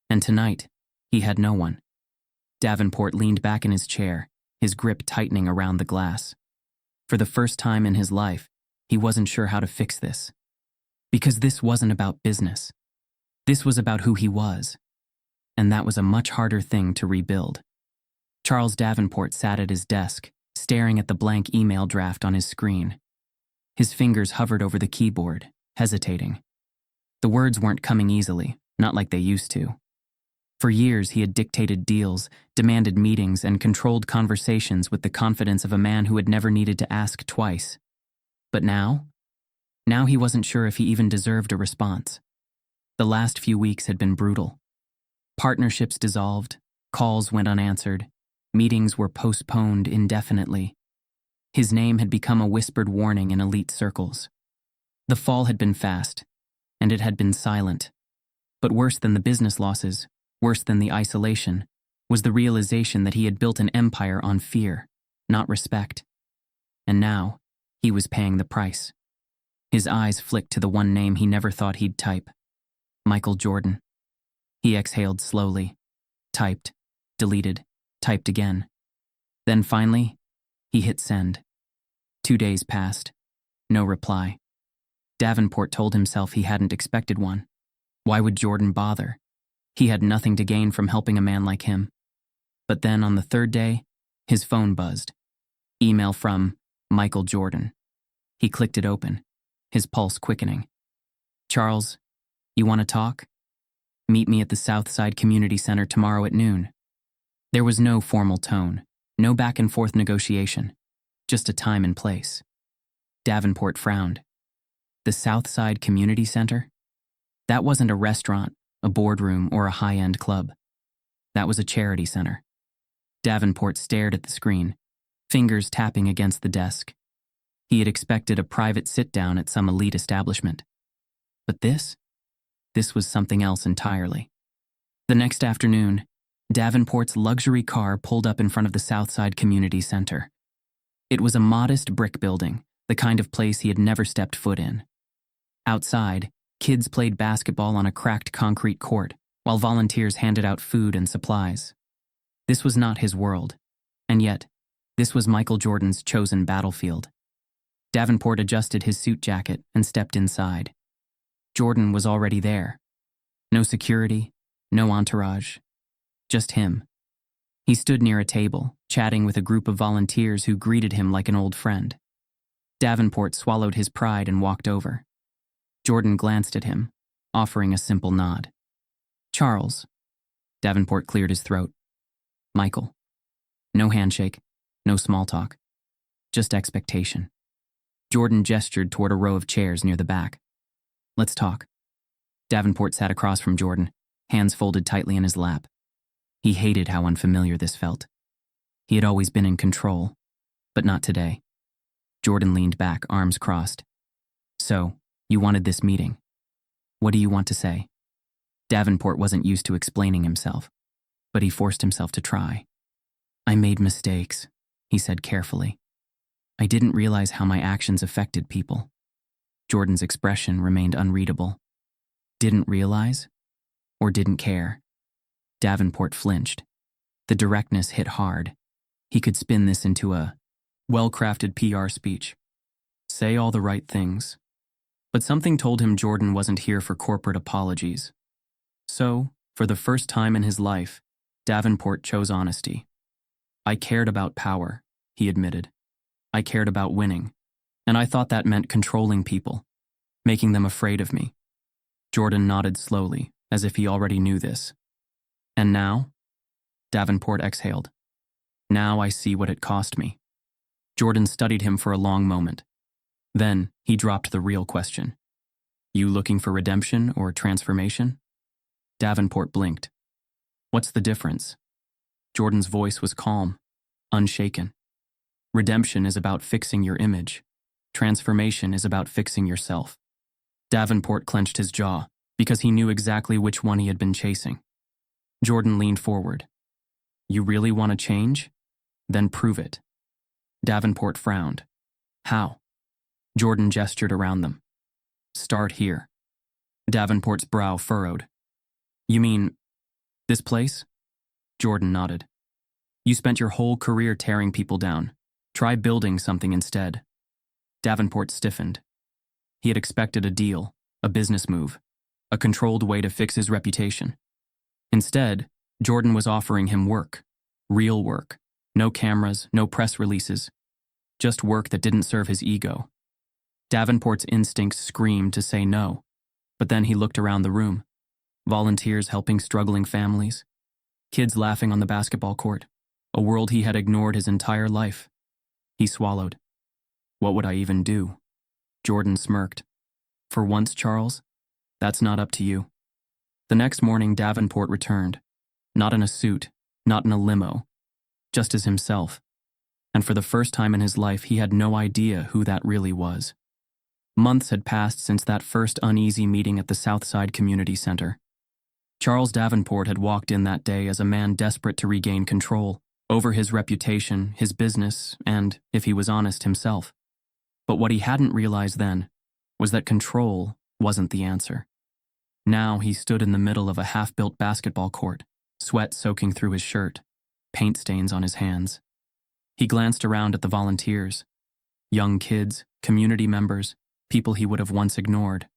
And tonight, he had no one. Davenport leaned back in his chair, his grip tightening around the glass. For the first time in his life, he wasn't sure how to fix this. Because this wasn't about business. This was about who he was. And that was a much harder thing to rebuild. Charles Davenport sat at his desk, staring at the blank email draft on his screen. His fingers hovered over the keyboard, hesitating. The words weren't coming easily, not like they used to. For years, he had dictated deals, demanded meetings, and controlled conversations with the confidence of a man who had never needed to ask twice. But now he wasn't sure if he even deserved a response. The last few weeks had been brutal. Partnerships dissolved, calls went unanswered, meetings were postponed indefinitely. His name had become a whispered warning in elite circles. The fall had been fast, and it had been silent. But worse than the business losses, worse than the isolation, was the realization that he had built an empire on fear, not respect. And now, he was paying the price. His eyes flicked to the one name he never thought he'd type. Michael Jordan. He exhaled slowly, typed, deleted, typed again. Then finally, he hit send. 2 days passed. No reply. Davenport told himself he hadn't expected one. Why would Jordan bother? He had nothing to gain from helping a man like him. But then on the third day, his phone buzzed. Email from Michael Jordan. He clicked it open, his pulse quickening. Charles, you want to talk? Meet me at the Southside Community Center tomorrow at noon. There was no formal tone, no back and forth negotiation, just a time and place. Davenport frowned. The Southside Community Center? That wasn't a restaurant, a boardroom, or a high-end club. That was a charity center. Davenport stared at the screen, fingers tapping against the desk. He had expected a private sit-down at some elite establishment. But this was something else entirely. The next afternoon, Davenport's luxury car pulled up in front of the Southside Community Center. It was a modest brick building, the kind of place he had never stepped foot in. Outside, kids played basketball on a cracked concrete court, while volunteers handed out food and supplies. This was not his world, and yet, this was Michael Jordan's chosen battlefield. Davenport adjusted his suit jacket and stepped inside. Jordan was already there. No security, no entourage, just him. He stood near a table, chatting with a group of volunteers who greeted him like an old friend. Davenport swallowed his pride and walked over. Jordan glanced at him, offering a simple nod. Charles. Davenport cleared his throat. Michael. No handshake, no small talk, just expectation. Jordan gestured toward a row of chairs near the back. Let's talk. Davenport sat across from Jordan, hands folded tightly in his lap. He hated how unfamiliar this felt. He had always been in control, but not today. Jordan leaned back, arms crossed. So, you wanted this meeting. What do you want to say? Davenport wasn't used to explaining himself, but he forced himself to try. "I made mistakes," he said carefully. "I didn't realize how my actions affected people." Jordan's expression remained unreadable. Didn't realize? Or didn't care? Davenport flinched. The directness hit hard. He could spin this into a well-crafted PR speech. Say all the right things. But something told him Jordan wasn't here for corporate apologies. So, for the first time in his life, Davenport chose honesty. "I cared about power," he admitted. "I cared about winning. And I thought that meant controlling people, making them afraid of me." Jordan nodded slowly, as if he already knew this. "And now?" Davenport exhaled. "Now I see what it cost me." Jordan studied him for a long moment. Then, he dropped the real question. "You looking for redemption or transformation?" Davenport blinked. "What's the difference?" Jordan's voice was calm, unshaken. "Redemption is about fixing your image. Transformation is about fixing yourself." Davenport clenched his jaw, because he knew exactly which one he had been chasing. Jordan leaned forward. "You really want to change? Then prove it." Davenport frowned. "How?" Jordan gestured around them. "Start here." Davenport's brow furrowed. "You mean this place?" Jordan nodded. "You spent your whole career tearing people down. Try building something instead." Davenport stiffened. He had expected a deal, a business move, a controlled way to fix his reputation. Instead, Jordan was offering him work, real work, no cameras, no press releases, just work that didn't serve his ego. Davenport's instincts screamed to say no, but then he looked around the room. Volunteers helping struggling families, kids laughing on the basketball court, a world he had ignored his entire life. He swallowed. "What would I even do?" Jordan smirked. "For once, Charles, that's not up to you." The next morning, Davenport returned. Not in a suit, not in a limo, just as himself. And for the first time in his life, he had no idea who that really was. Months had passed since that first uneasy meeting at the Southside Community Center. Charles Davenport had walked in that day as a man desperate to regain control over his reputation, his business, and, if he was honest, himself. But what he hadn't realized then was that control wasn't the answer. Now he stood in the middle of a half-built basketball court, sweat soaking through his shirt, paint stains on his hands. He glanced around at the volunteers, young kids, community members, people he would have once ignored.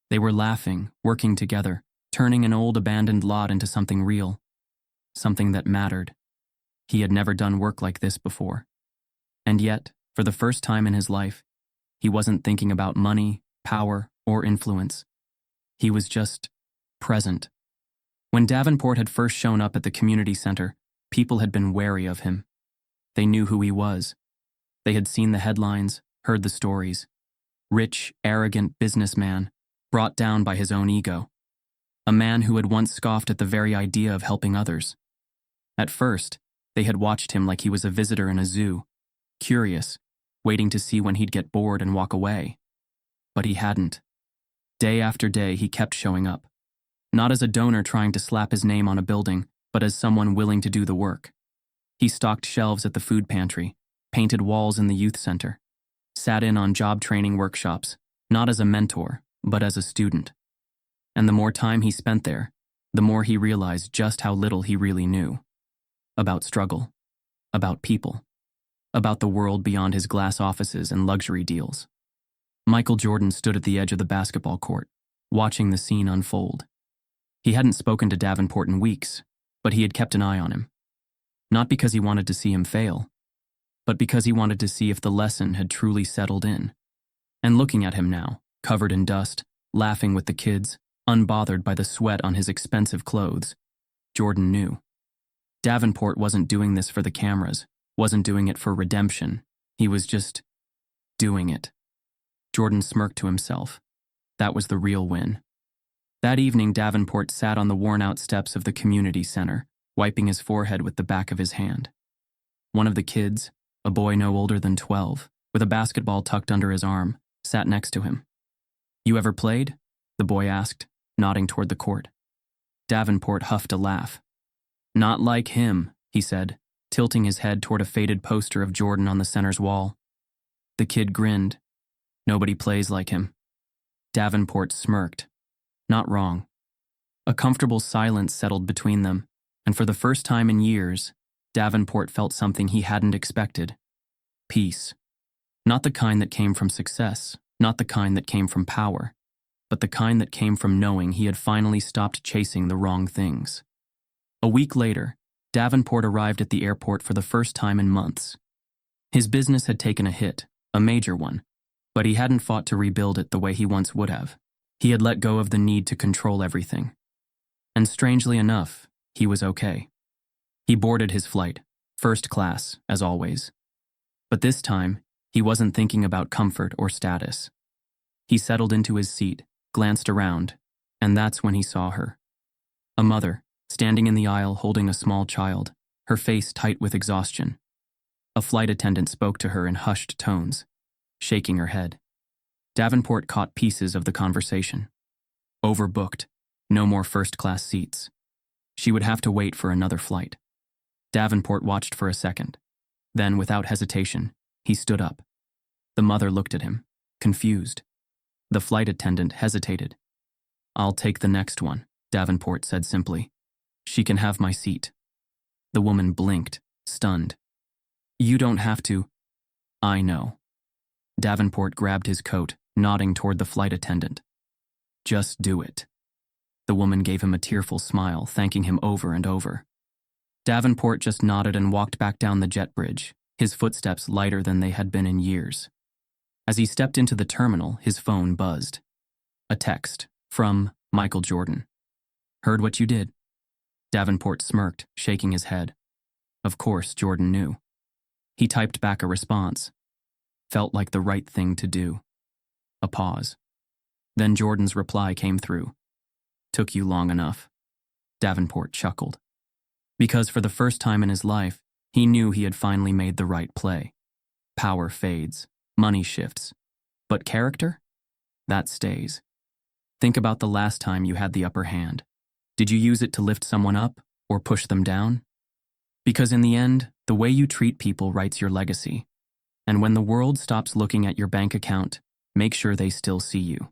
They were laughing, working together, turning an old abandoned lot into something real, something that mattered. He had never done work like this before. And yet, for the first time in his life, he wasn't thinking about money, power, or influence. He was just present. When Davenport had first shown up at the community center, people had been wary of him. They knew who he was. They had seen the headlines, heard the stories. Rich, arrogant businessman, brought down by his own ego. A man who had once scoffed at the very idea of helping others. At first, they had watched him like he was a visitor in a zoo, curious, waiting to see when he'd get bored and walk away. But he hadn't. Day after day, he kept showing up. Not as a donor trying to slap his name on a building, but as someone willing to do the work. He stocked shelves at the food pantry, painted walls in the youth center, sat in on job training workshops, not as a mentor, but as a student. And the more time he spent there, the more he realized just how little he really knew. About struggle, about people, about the world beyond his glass offices and luxury deals. Michael Jordan stood at the edge of the basketball court, watching the scene unfold. He hadn't spoken to Davenport in weeks, but he had kept an eye on him. Not because he wanted to see him fail, but because he wanted to see if the lesson had truly settled in. And looking at him now, covered in dust, laughing with the kids, unbothered by the sweat on his expensive clothes, Jordan knew. Davenport wasn't doing this for the cameras, wasn't doing it for redemption. He was just doing it. Jordan smirked to himself. That was the real win. That evening, Davenport sat on the worn-out steps of the community center, wiping his forehead with the back of his hand. One of the kids, a boy no older than 12, with a basketball tucked under his arm, sat next to him. "You ever played?" the boy asked, nodding toward the court. Davenport huffed a laugh. Not like him, he said, tilting his head toward a faded poster of Jordan on the center's wall. The kid grinned. Nobody plays like him. Davenport smirked. Not wrong. A comfortable silence settled between them, and for the first time in years, Davenport felt something he hadn't expected. Peace. Not the kind that came from success, not the kind that came from power, but the kind that came from knowing he had finally stopped chasing the wrong things. A week later, Davenport arrived at the airport for the first time in months. His business had taken a hit, a major one, but he hadn't fought to rebuild it the way he once would have. He had let go of the need to control everything. And strangely enough, he was okay. He boarded his flight, first class, as always. But this time, he wasn't thinking about comfort or status. He settled into his seat, glanced around, and that's when he saw her. A mother, standing in the aisle holding a small child, her face tight with exhaustion. A flight attendant spoke to her in hushed tones, shaking her head. Davenport caught pieces of the conversation. Overbooked, no more first-class seats. She would have to wait for another flight. Davenport watched for a second. Then, without hesitation, he stood up. The mother looked at him, confused. The flight attendant hesitated. I'll take the next one, Davenport said simply. She can have my seat. The woman blinked, stunned. You don't have to. I know. Davenport grabbed his coat, nodding toward the flight attendant. Just do it. The woman gave him a tearful smile, thanking him over and over. Davenport just nodded and walked back down the jet bridge, his footsteps lighter than they had been in years. As he stepped into the terminal, his phone buzzed. A text from Michael Jordan. Heard what you did? Davenport smirked, shaking his head. Of course, Jordan knew. He typed back a response. Felt like the right thing to do. A pause. Then Jordan's reply came through. Took you long enough. Davenport chuckled. Because for the first time in his life, he knew he had finally made the right play. Power fades, money shifts. But character? That stays. Think about the last time you had the upper hand. Did you use it to lift someone up or push them down? Because in the end, the way you treat people writes your legacy. And when the world stops looking at your bank account, make sure they still see you.